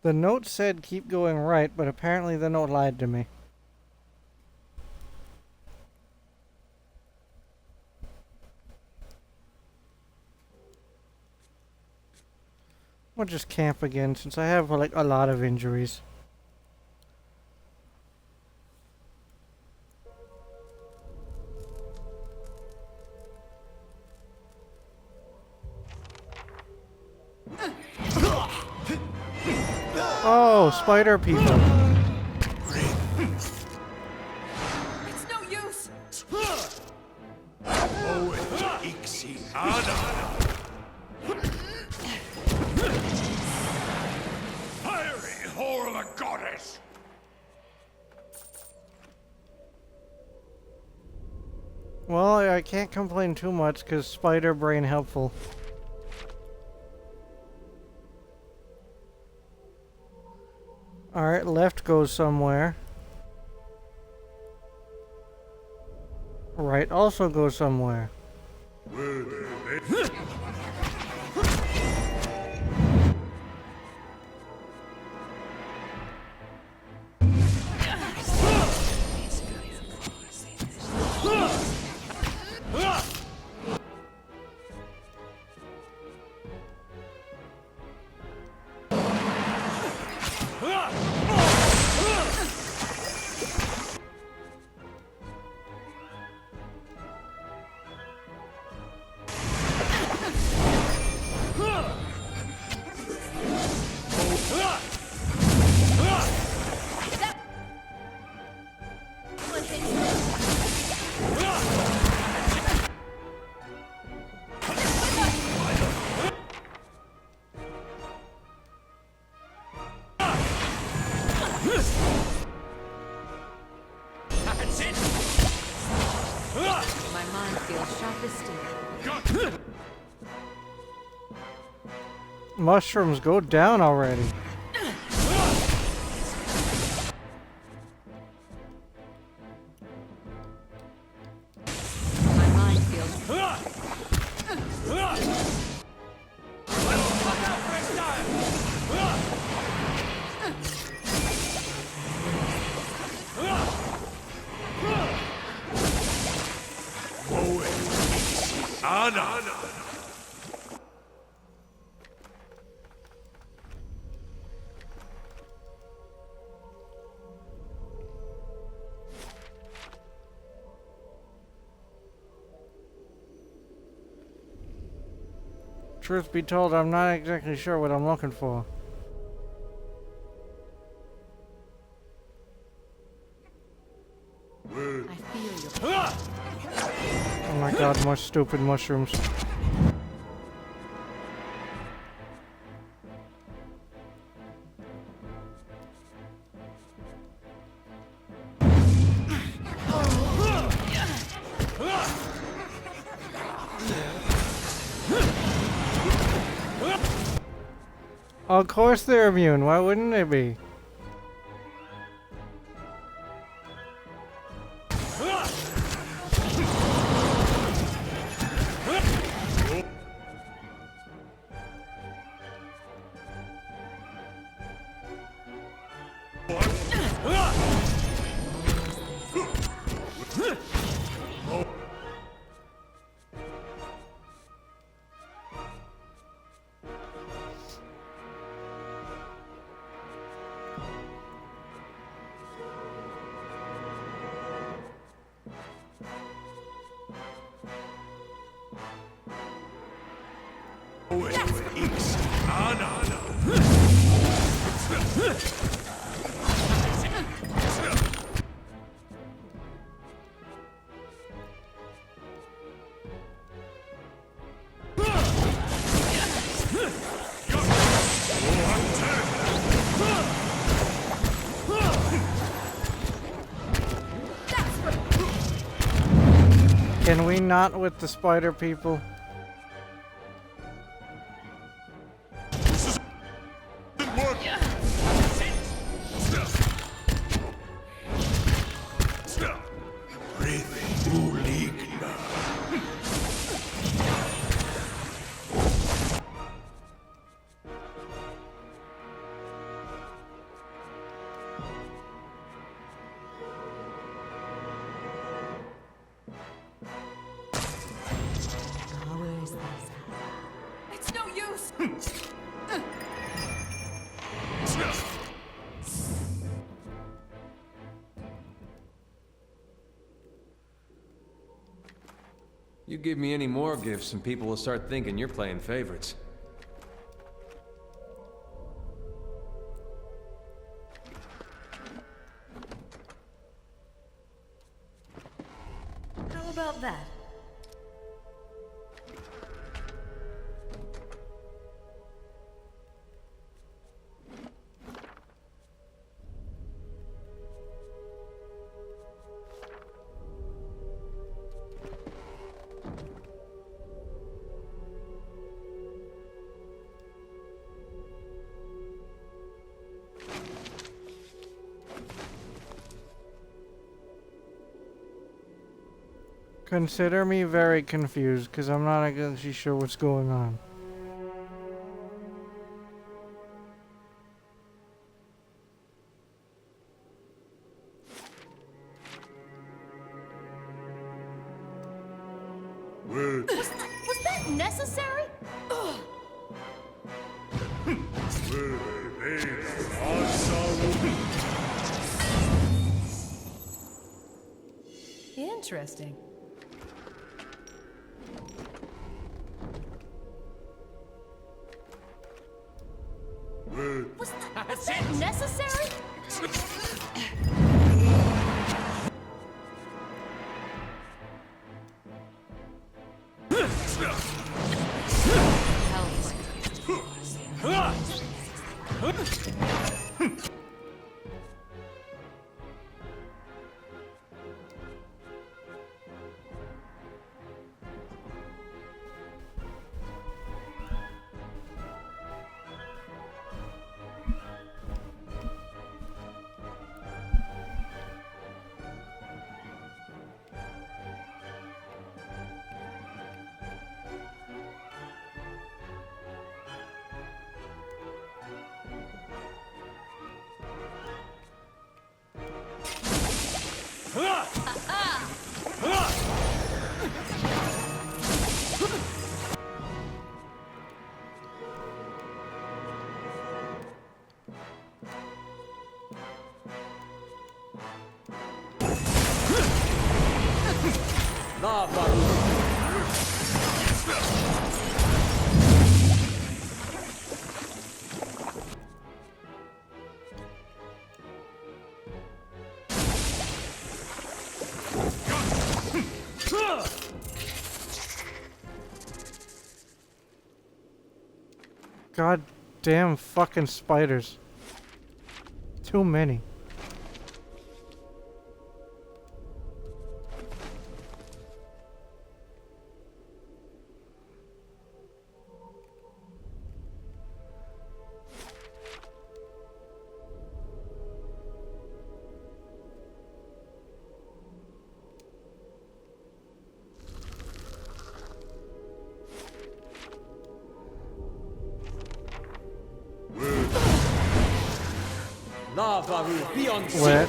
The note said keep going right, but apparently the note lied to me. I'll just camp again since I have like a lot of injuries. Oh, spider people. It's no use. Fiery whore of a goddess! Well, I can't complain too much because spider brain helpful. Alright, left goes somewhere. Right also goes somewhere. Well, My mind feels sharp as steel. Mushrooms, go down already. My mind feels. Truth be told, I'm not exactly sure what I'm looking for. I feel you. Oh my god, more stupid mushrooms. Of course they're immune, why wouldn't they be? Can we not with the spider people? It's no use. You give me any more gifts and people will start thinking you're playing favorites. How about that? Consider me very confused, because I'm not actually sure what's going on. Was that necessary? Ugh. Interesting. Was that necessary? God damn fucking spiders. Too many. Lava will be on Where?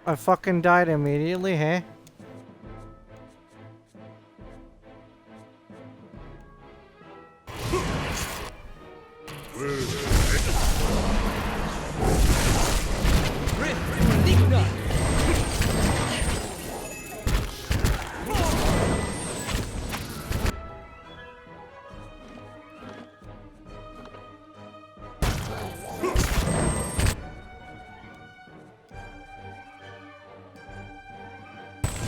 I fucking died immediately, hey?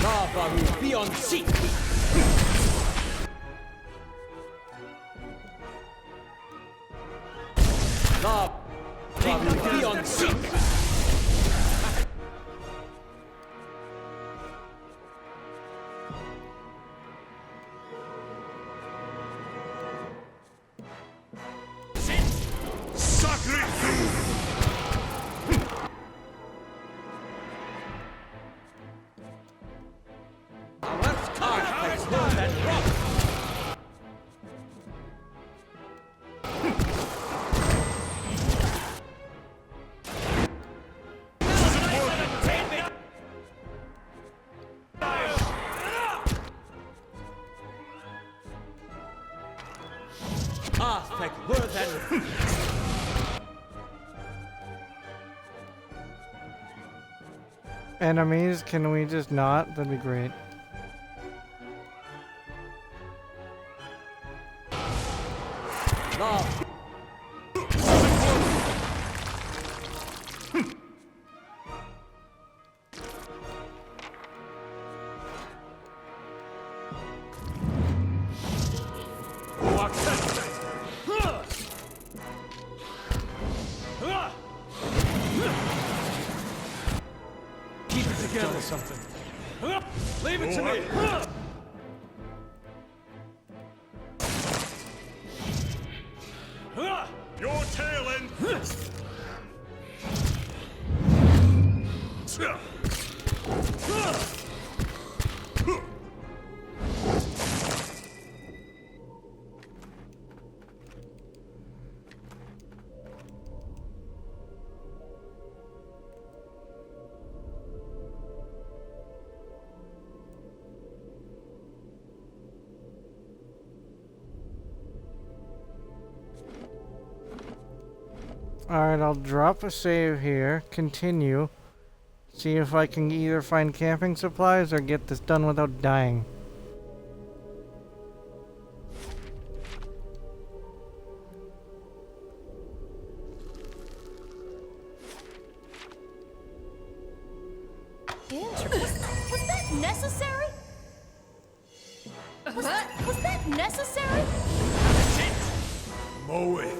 Lava will be on seat. Lava will be on seat. Enemies, can we just not? That'd be great. Keep it together. Something. Leave it to me. Your tail end. Alright, I'll drop a save here, continue, see if I can either find camping supplies or get this done without dying. Was that necessary? Was that necessary? That's it. Mow it.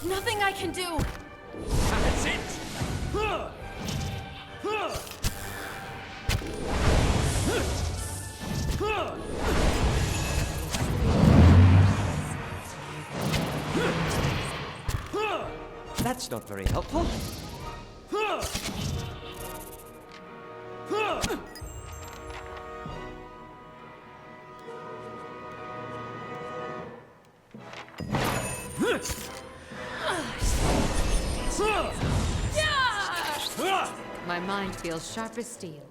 Nothing I can do. That's it. That's not very helpful. My mind feels sharp as steel.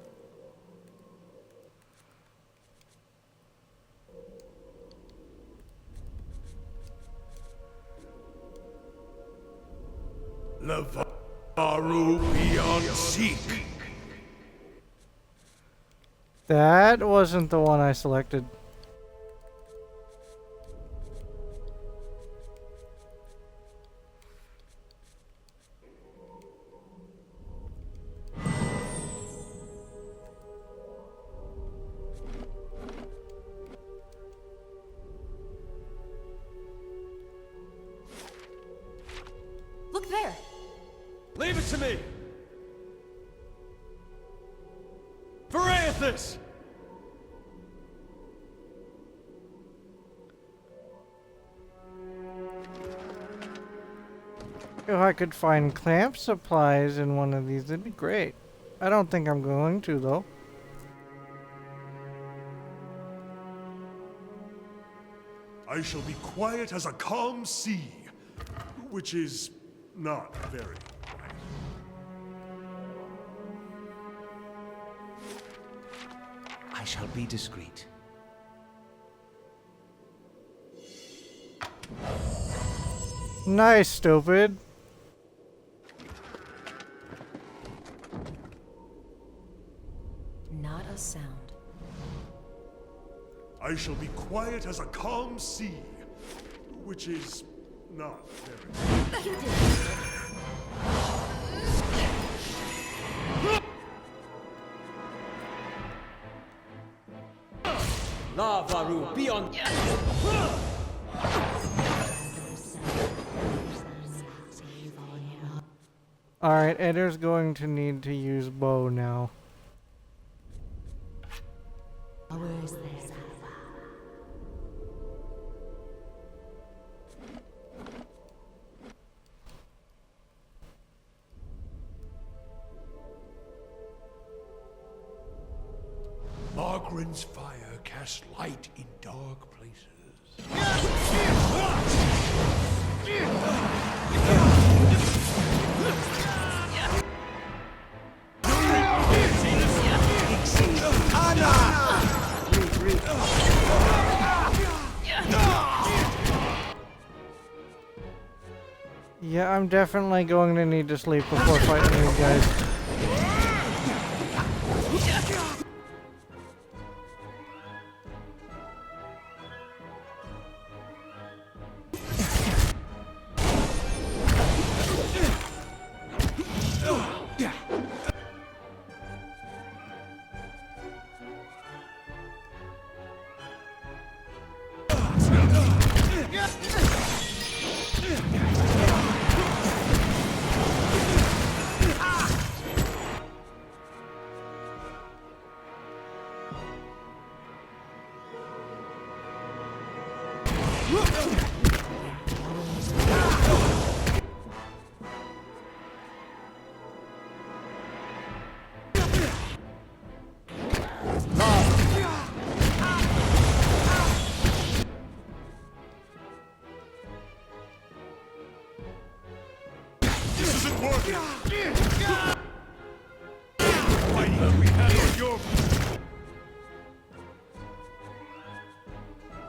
Levaru beyond seek. That wasn't the one I selected. Look there. Leave it to me! Verathus! If I could find clamp supplies in one of these, it'd be great. I don't think I'm going to, though. I shall be quiet as a calm sea, which is not very quiet. I shall be discreet. Nice, stupid. Not a sound. I shall be quiet as a calm sea, which is not very. You did it. Lavaru, be on. Alright, Eder's going to need to use bow now. Margren's fire casts light in dark places. Yeah, I'm definitely going to need to sleep before fighting you guys.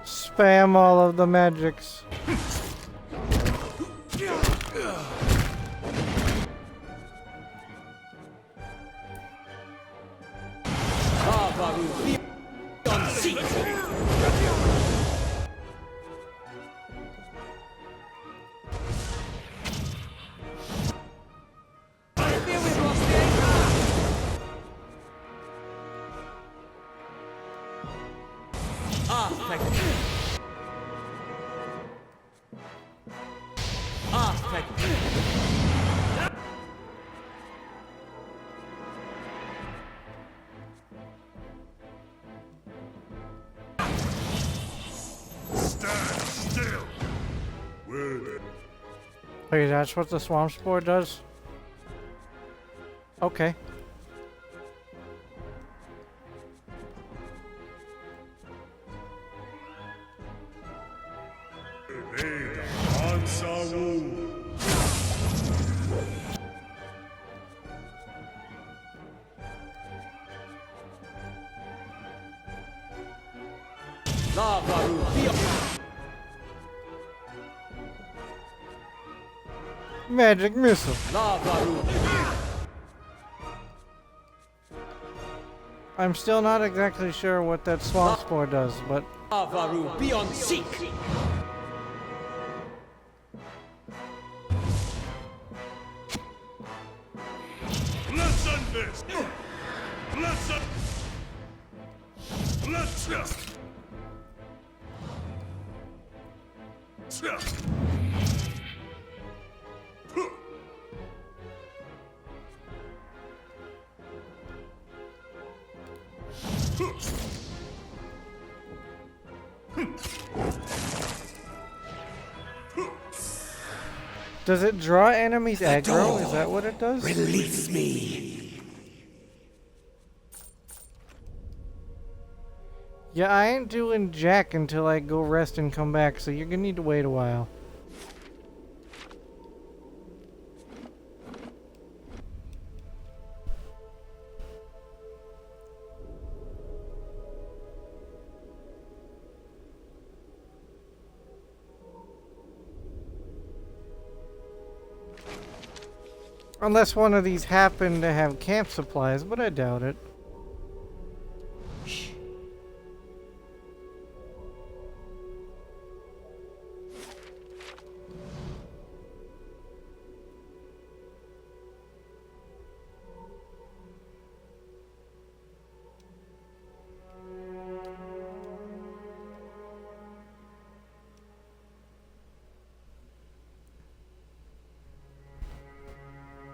Spam all of the magics. Wait, that's what the swamp spore does? Okay. Magic missile. I'm still not exactly sure what that swamp spore does, but Beyond seek. Let's end this! Let's does it draw enemies aggro? Is that what it does? Release me. Yeah, I ain't doing jack until I go rest and come back, so you're gonna need to wait a while. Unless one of these happened to have camp supplies, but I doubt it.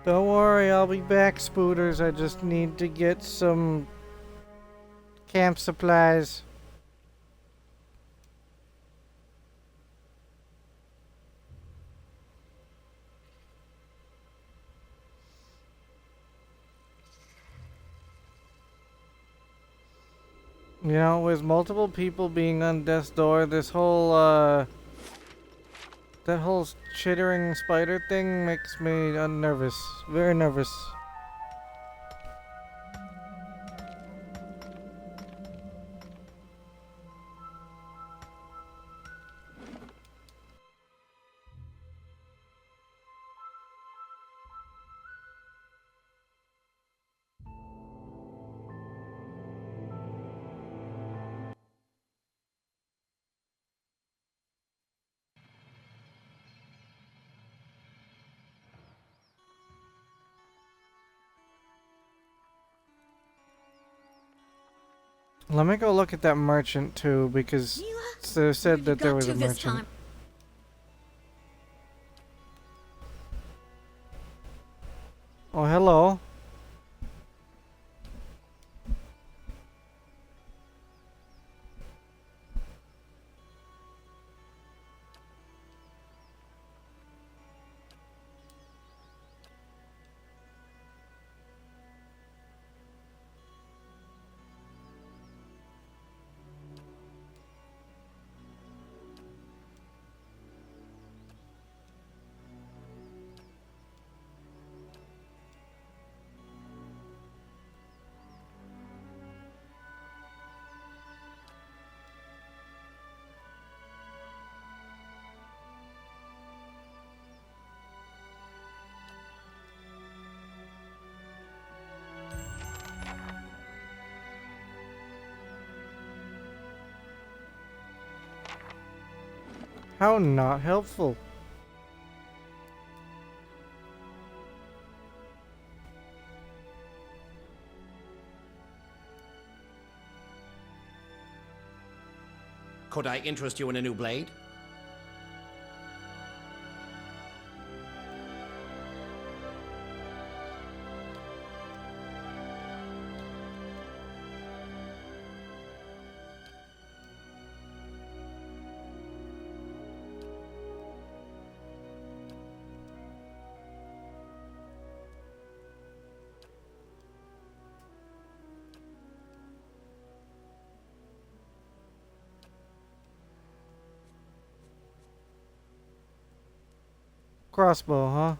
Don't worry, I'll be back, Spooters. I just need to get some camp supplies. You know, with multiple people being on death's door, this whole, that whole chittering spider thing makes me nervous. Very nervous. Let me go look at that merchant too, because they said that there was a merchant. Oh, hello. How not helpful. Could I interest you in a new blade? Crossbow, huh?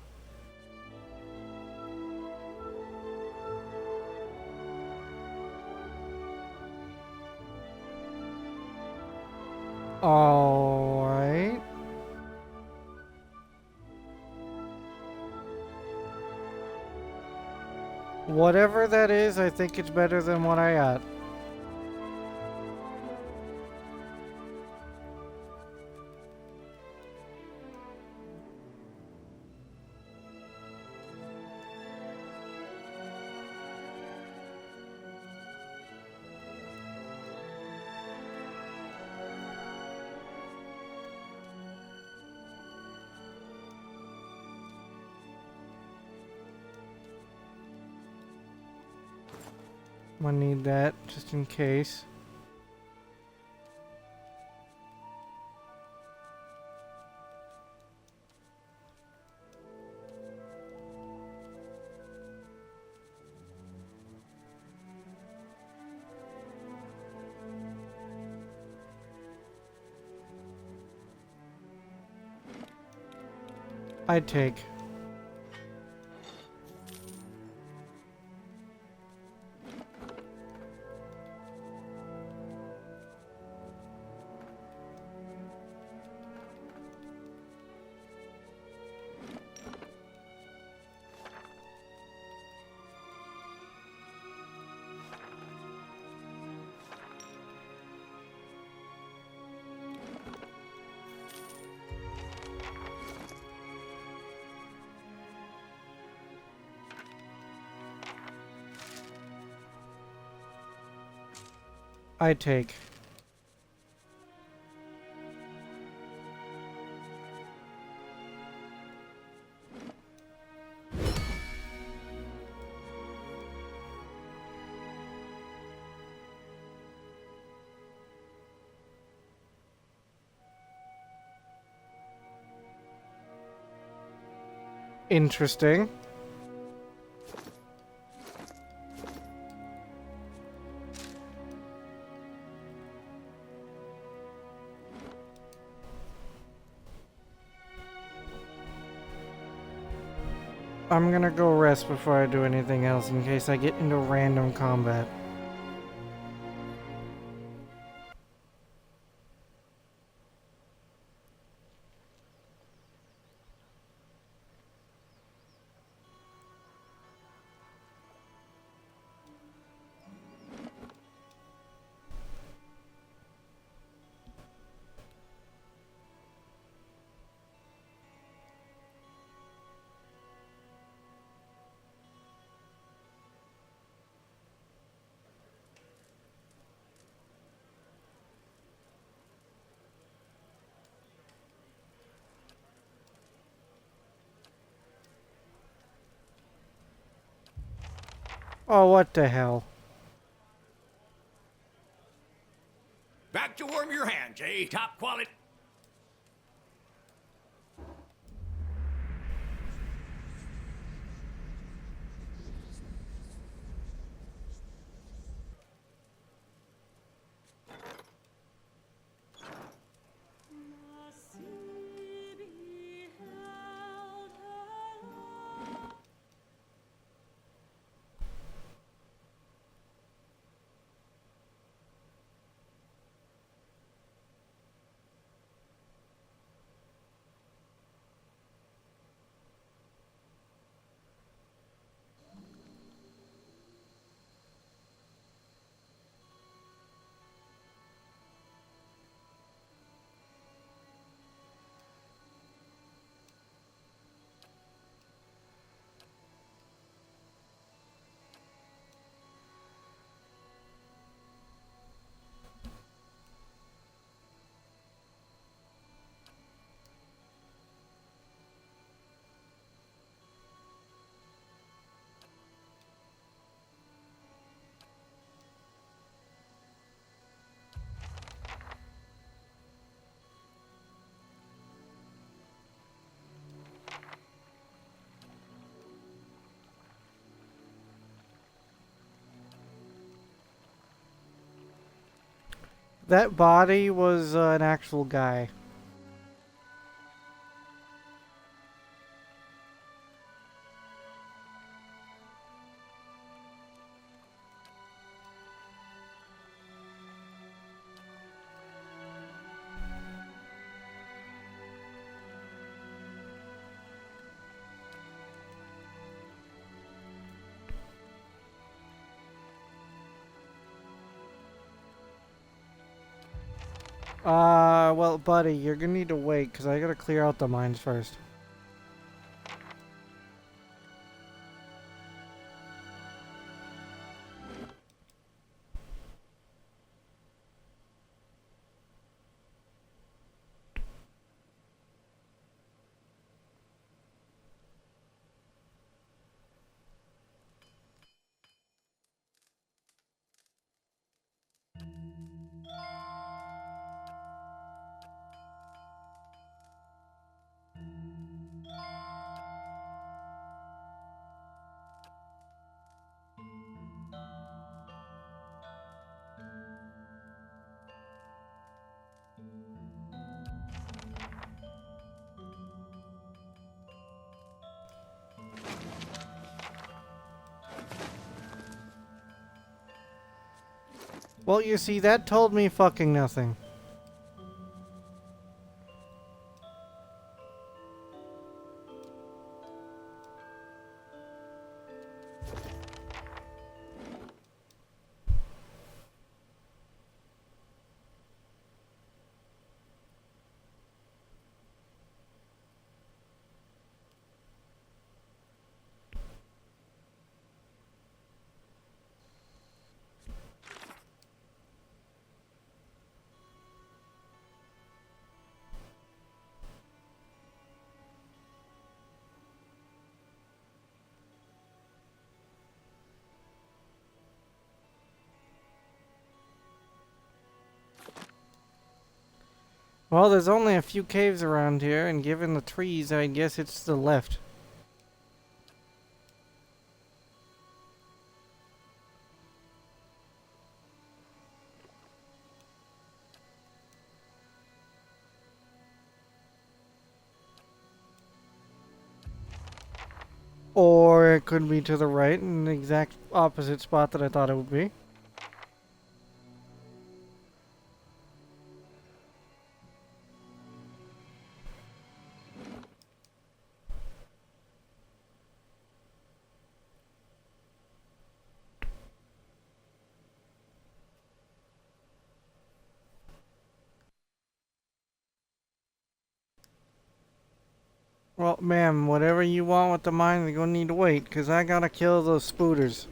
Alright. Whatever that is, I think it's better than what I got. I'm gonna need that just in case. I'd take. I'd take. Interesting. I'm gonna go rest before I do anything else in case I get into random combat. Oh, what the hell? Back to warm your hands, eh? Top quality. That body was an actual guy. Well, buddy, you're gonna need to wait, because I gotta clear out the mines first. Well, you see, that told me fucking nothing. Well, there's only a few caves around here, and given the trees, I guess it's the left. Or it could be to the right, in the exact opposite spot that I thought it would be. Well, ma'am, whatever you want with the mine, you're gonna need to wait, because I gotta kill those spooters.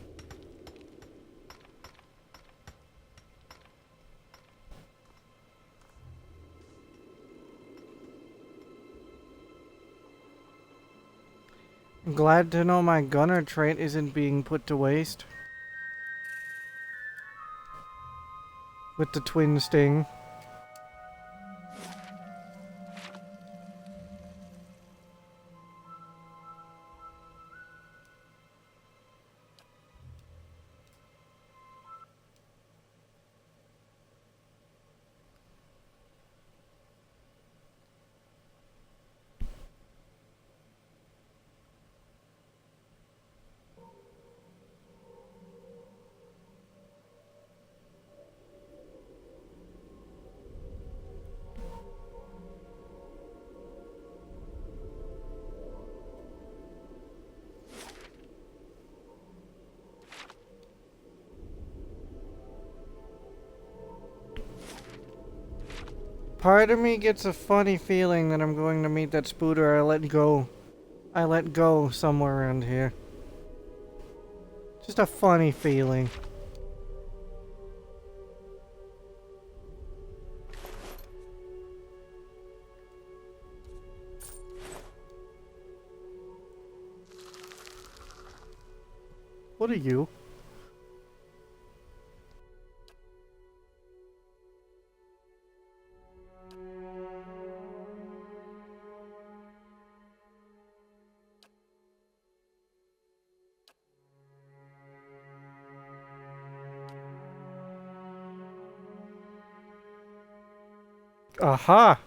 I'm glad to know my gunner trait isn't being put to waste. With the twin sting. Part of me gets a funny feeling that I'm going to meet that spooter I let go somewhere around here. Just a funny feeling. What are you? Aha!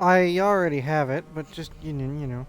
I already have it, but just, you know.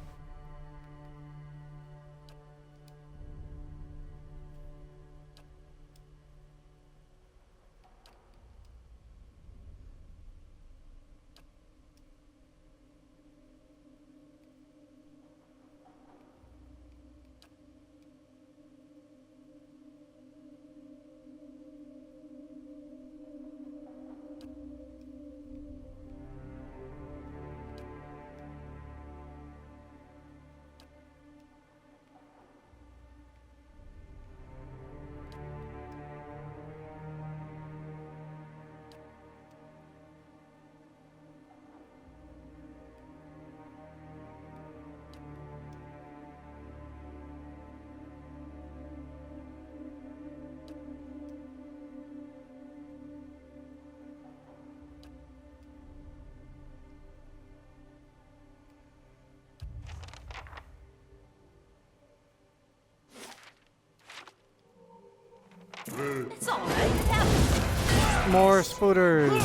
It's all right. It happens. More spooters.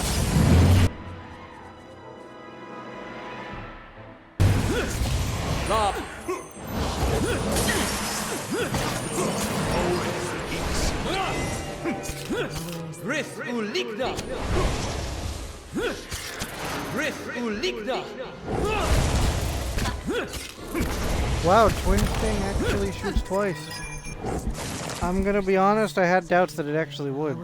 Stop. Griff Uligda. Griff Uligda. Wow, Twin Sting actually shoots twice. I'm gonna be honest, I had doubts that it actually would.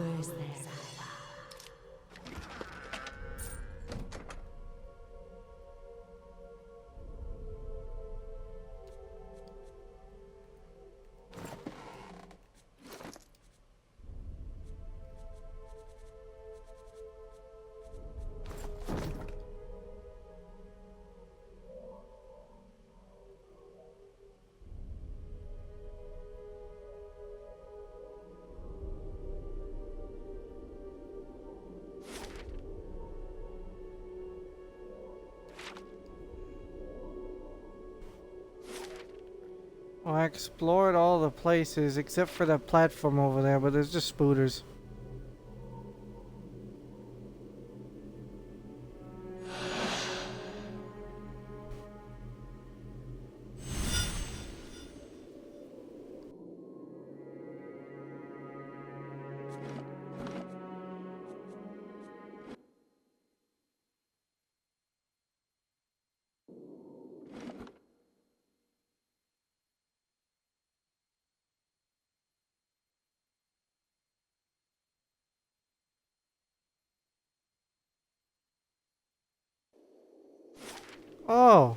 Well, I explored all the places except for that platform over there, but there's just spooters. Oh.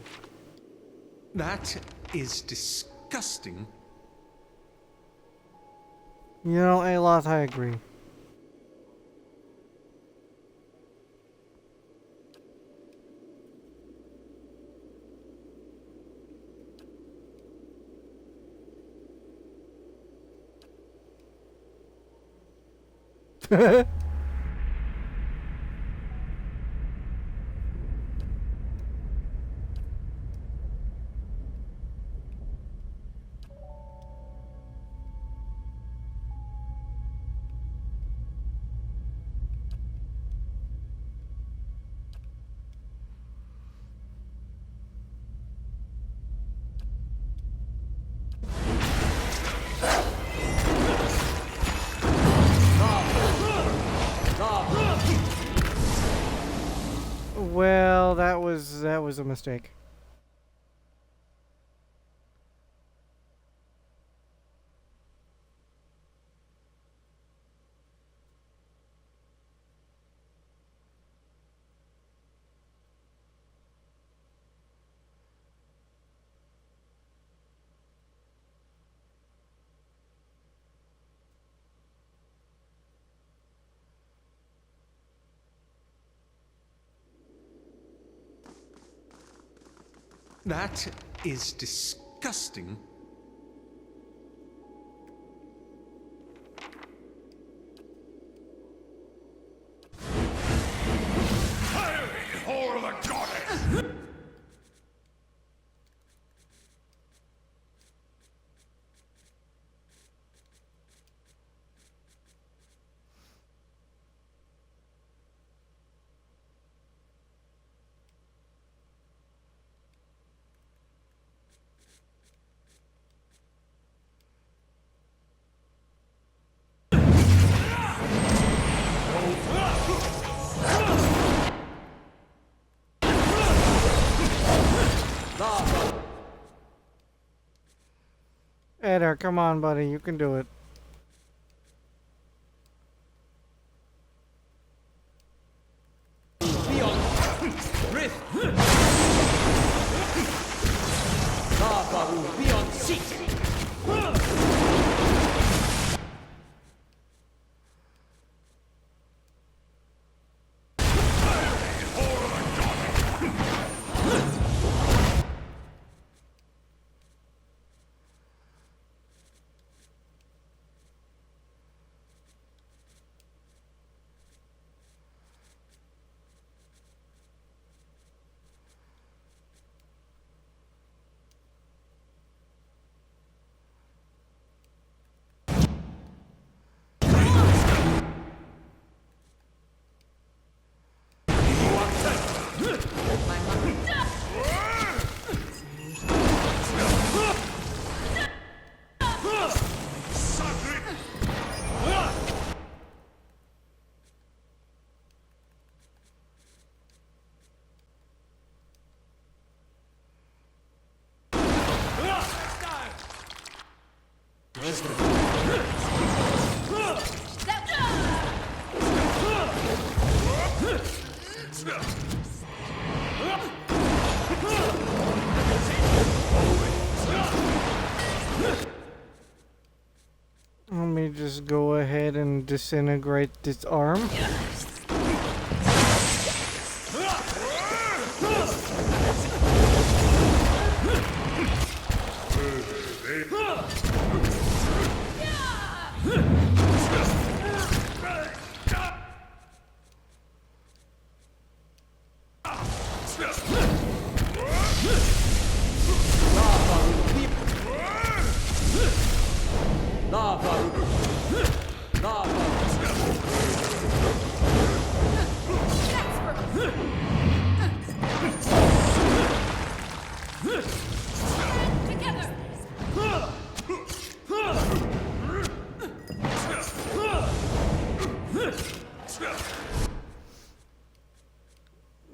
That is disgusting. You know, Aloth, I agree. Well, that was a mistake. That is disgusting. Whore of a goddess! Hit her. Come on, buddy. You can do it. Let me just go ahead and disintegrate this arm.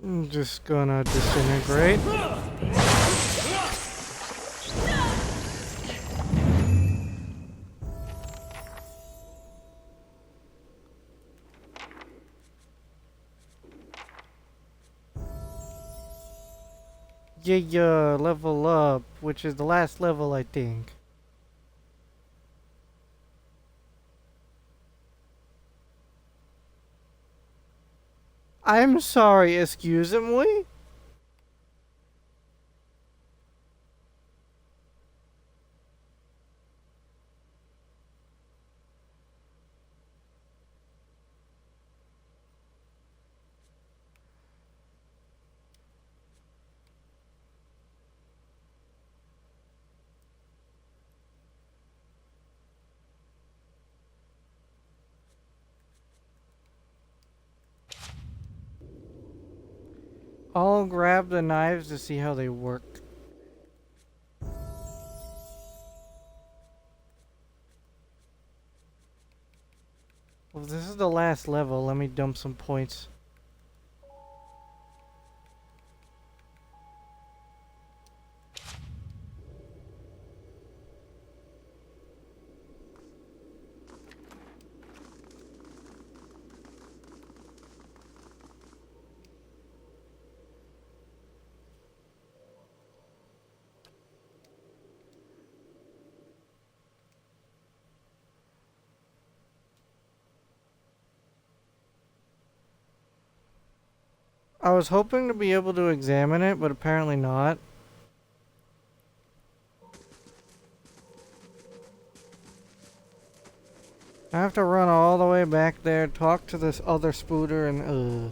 I'm just gonna disintegrate. Yeah, level up, which is the last level, I think. I'm sorry, excuse me? I'll grab the knives to see how they work. Well, this is the last level. Let me dump some points. I was hoping to be able to examine it, but apparently not. I have to run all the way back there, talk to this other spooter, and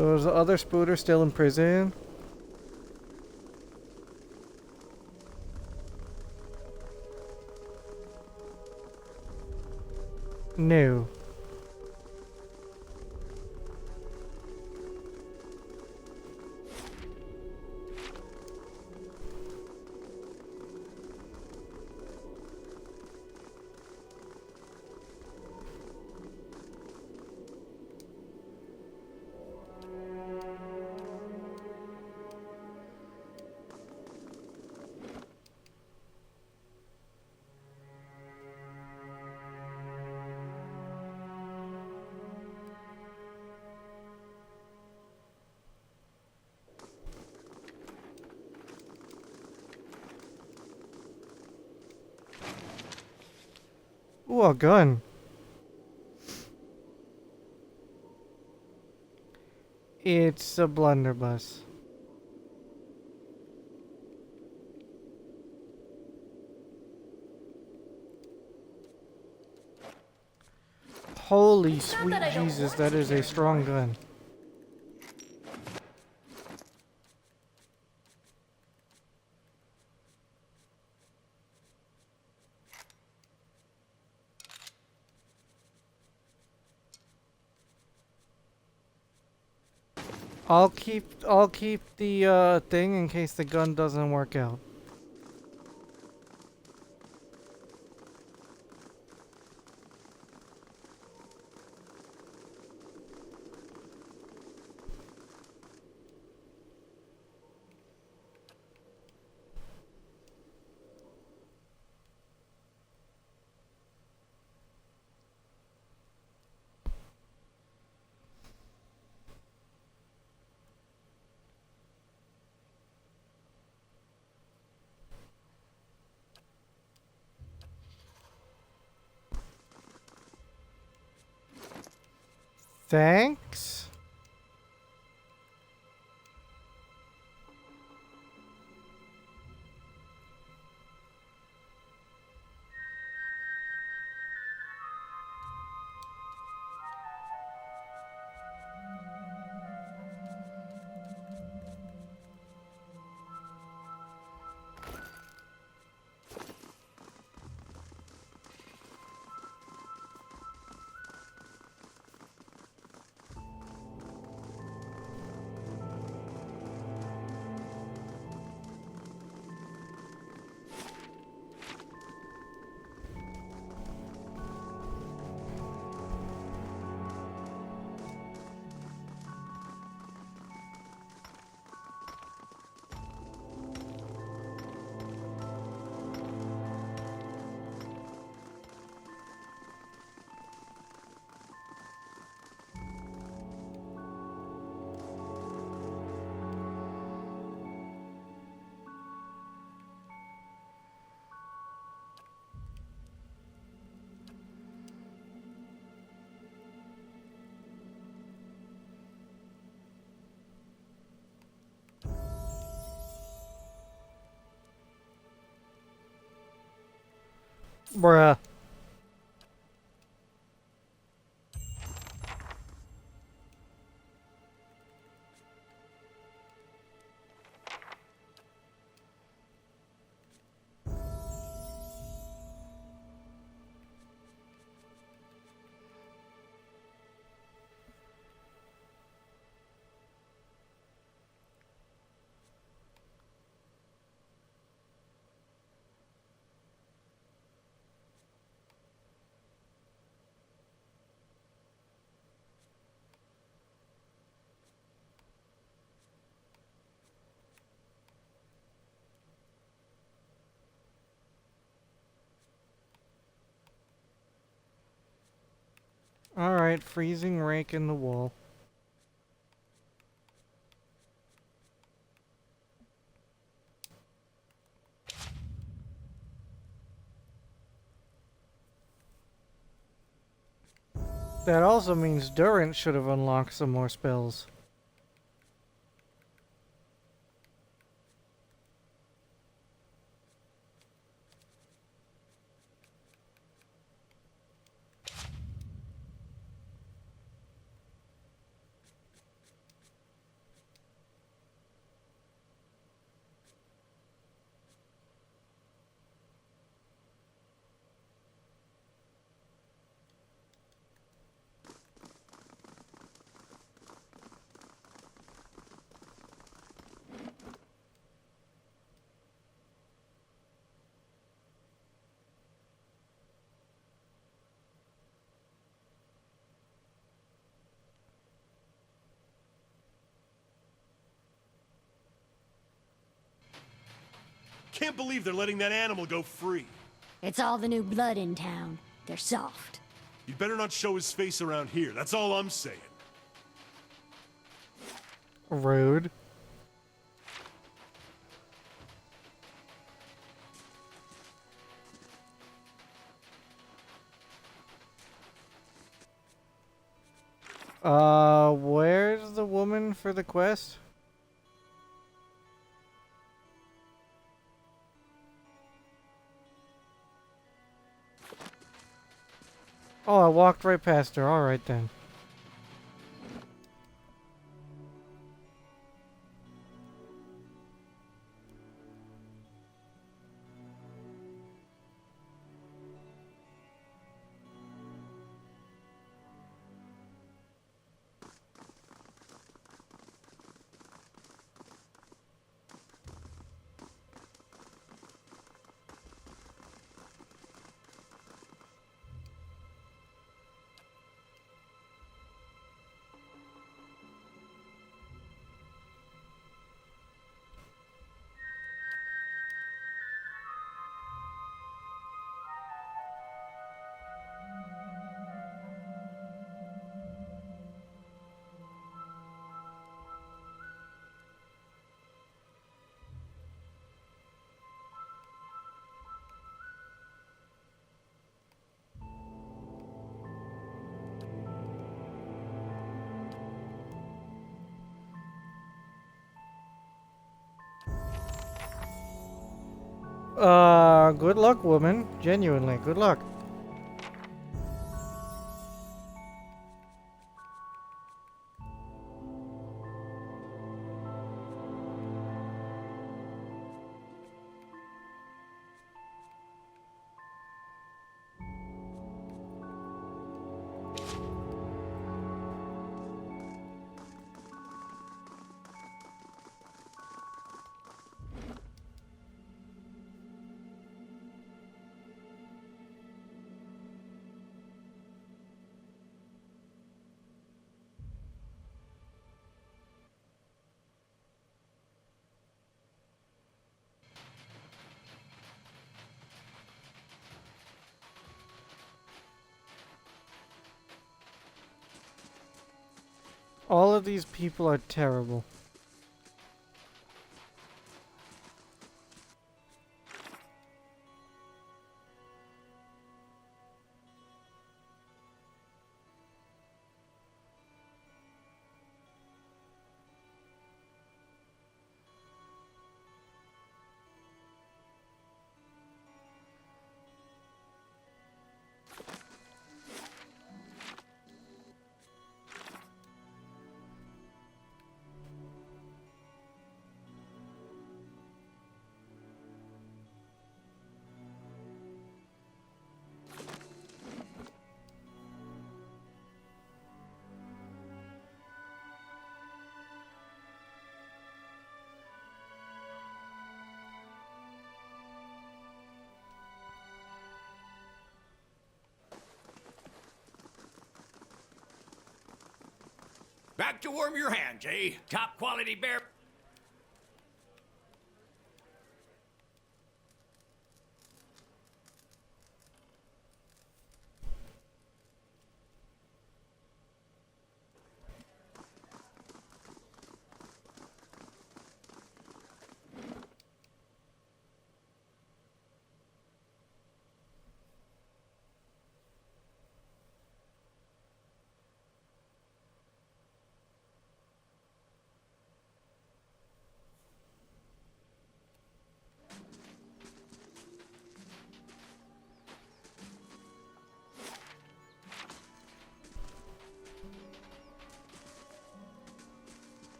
So is the other spooter still in prison? No. Ooh, a gun. It's a blunderbuss. Holy sweet Jesus, that is a strong gun. I'll keep the thing in case the gun doesn't work out. Thanks. Bruh. Alright, freezing rake in the wall. That also means Durant should have unlocked some more spells. Can't believe they're letting that animal go free. It's all the new blood in town. They're soft. You'd better not show his face around here. That's all I'm saying. Rude. Where's the woman for the quest? Oh, I walked right past her. Alright then. Good luck, woman. Genuinely, good luck. All of these people are terrible. Back to warm your hands, eh? Top quality bear.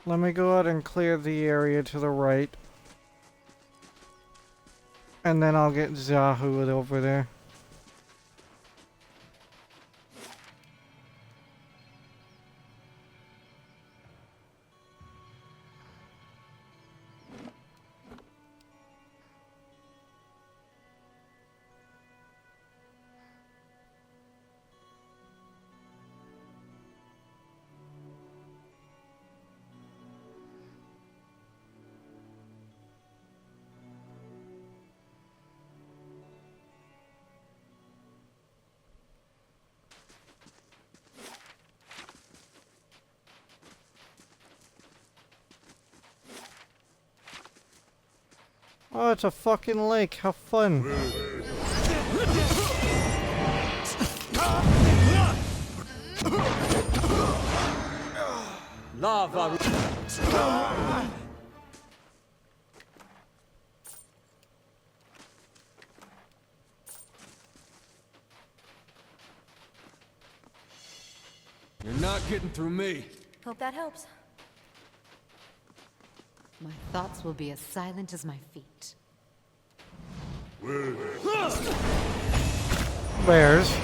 Let me go out and clear the area to the right. And then I'll get Zahu over there. Oh, it's a fucking lake. How fun. Lava. You're not getting through me. Hope that helps. My thoughts will be as silent as my feet. Bears.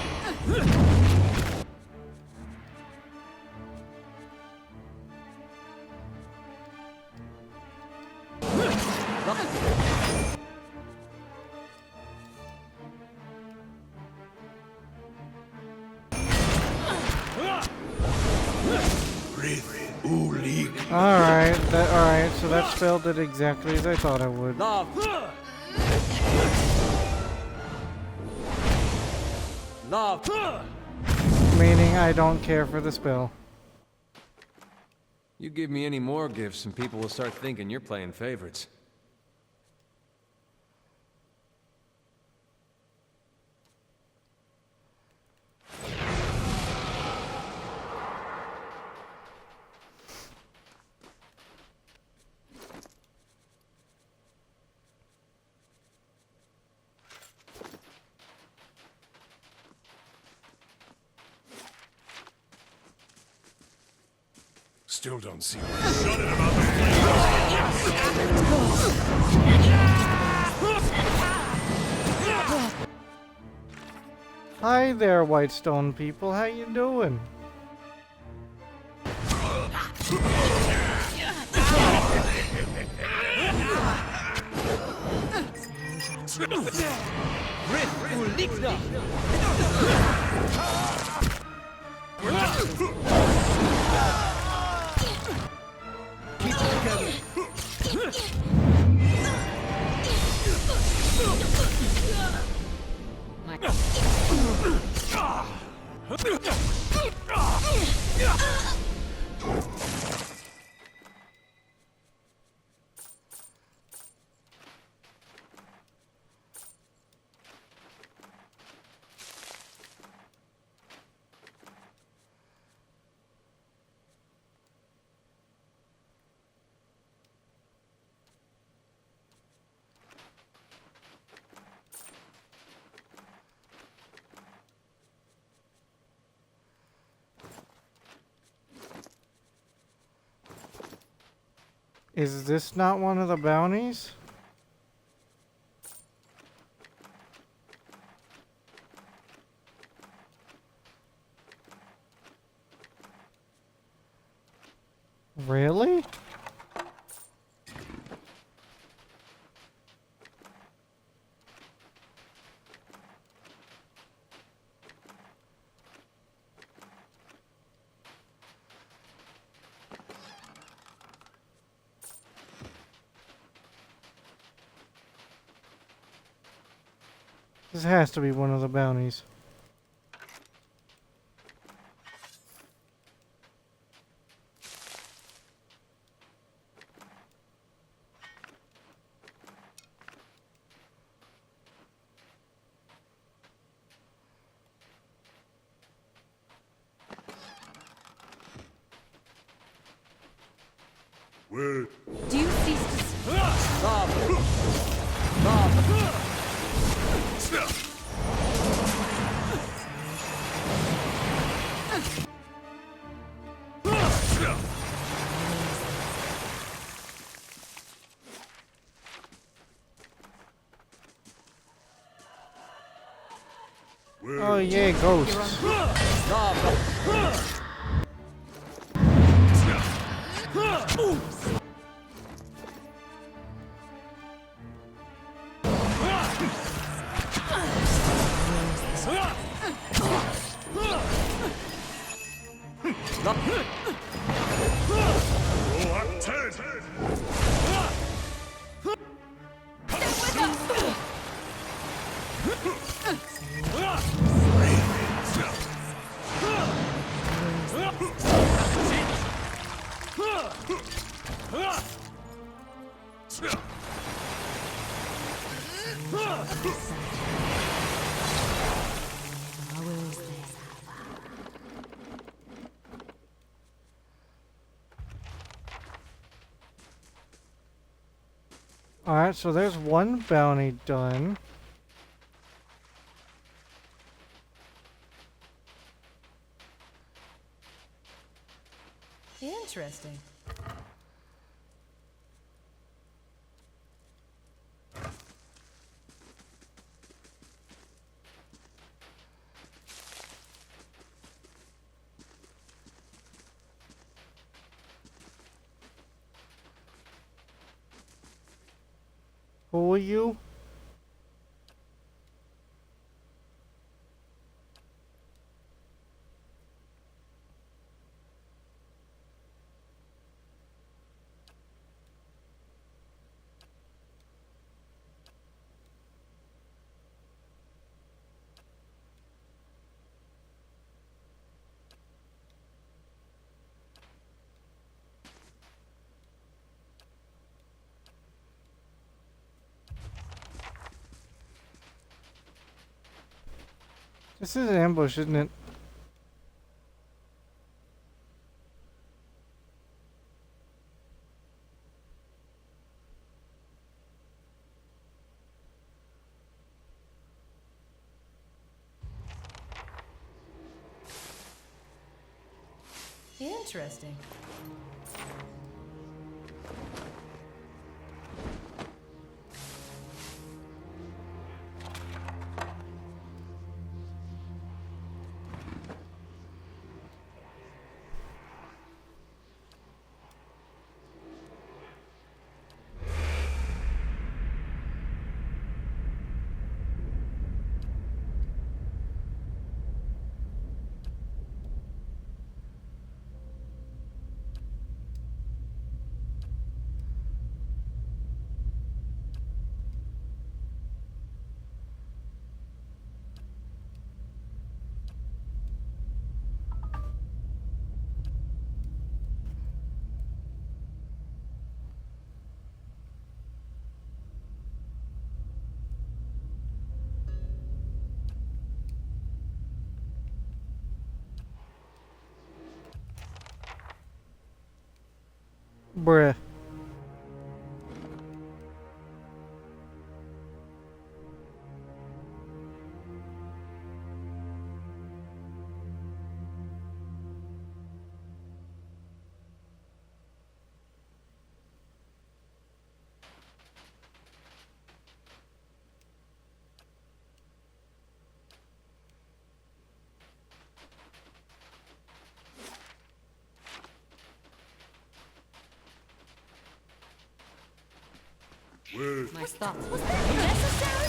Alright, so that spell did exactly as I thought it would. Meaning I don't care for the spell. You give me any more gifts and people will start thinking you're playing favorites. Still don't see what's shut it about the Hi there, Whitestone people. How you doing? Is this not one of the bounties? Really? This has to be one of the bounties. Word. Do you cease to... Oh yeah, ghosts. Alright, so there's one bounty done. Interesting. Who are you? This is an ambush, isn't it? Interesting. Bruh. Nice thoughts. Was that necessary?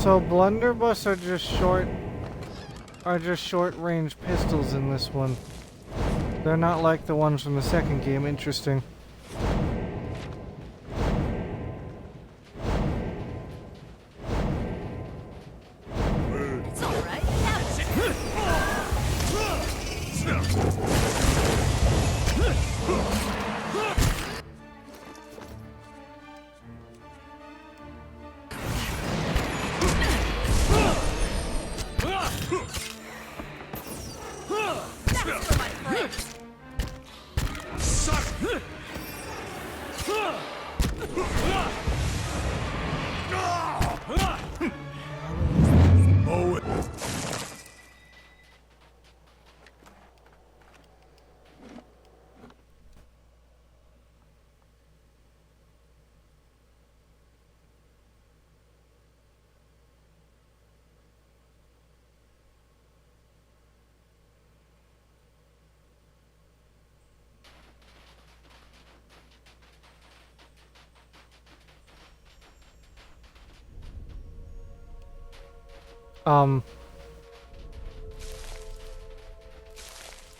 So blunderbuss are just short range pistols in this one. They're not like the ones from the second game. Interesting. It's all right.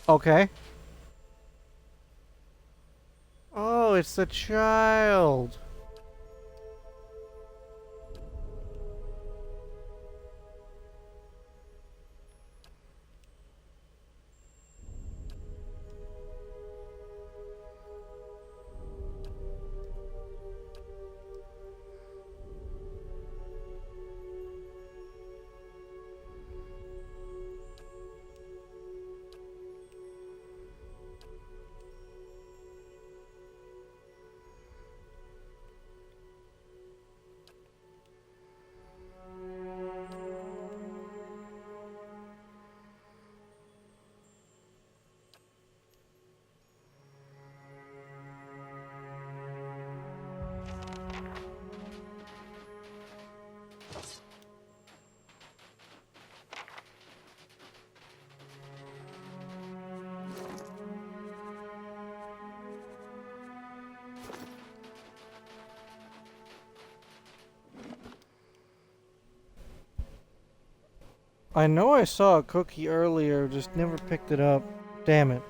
Okay. Oh, it's the child. I know I saw a cookie earlier, just never picked it up. Damn it.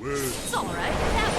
It's all right. Have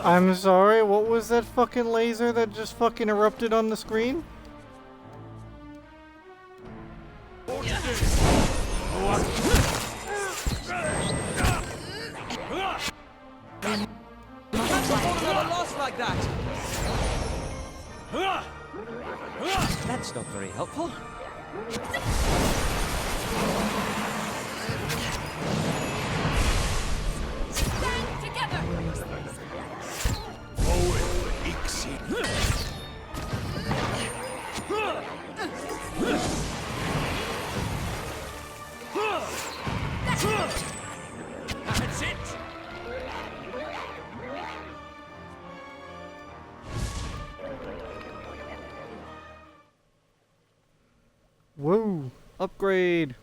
I'm sorry, what was that fucking laser that just fucking erupted on the screen? Another loss like that. That's not very helpful. Stand together. That's it! Woo! Upgrade!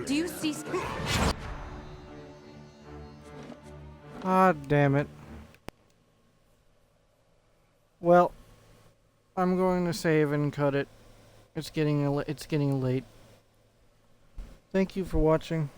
Do you see? Ah, damn it. Well, I'm going to save and cut it. It's getting late. Thank you for watching.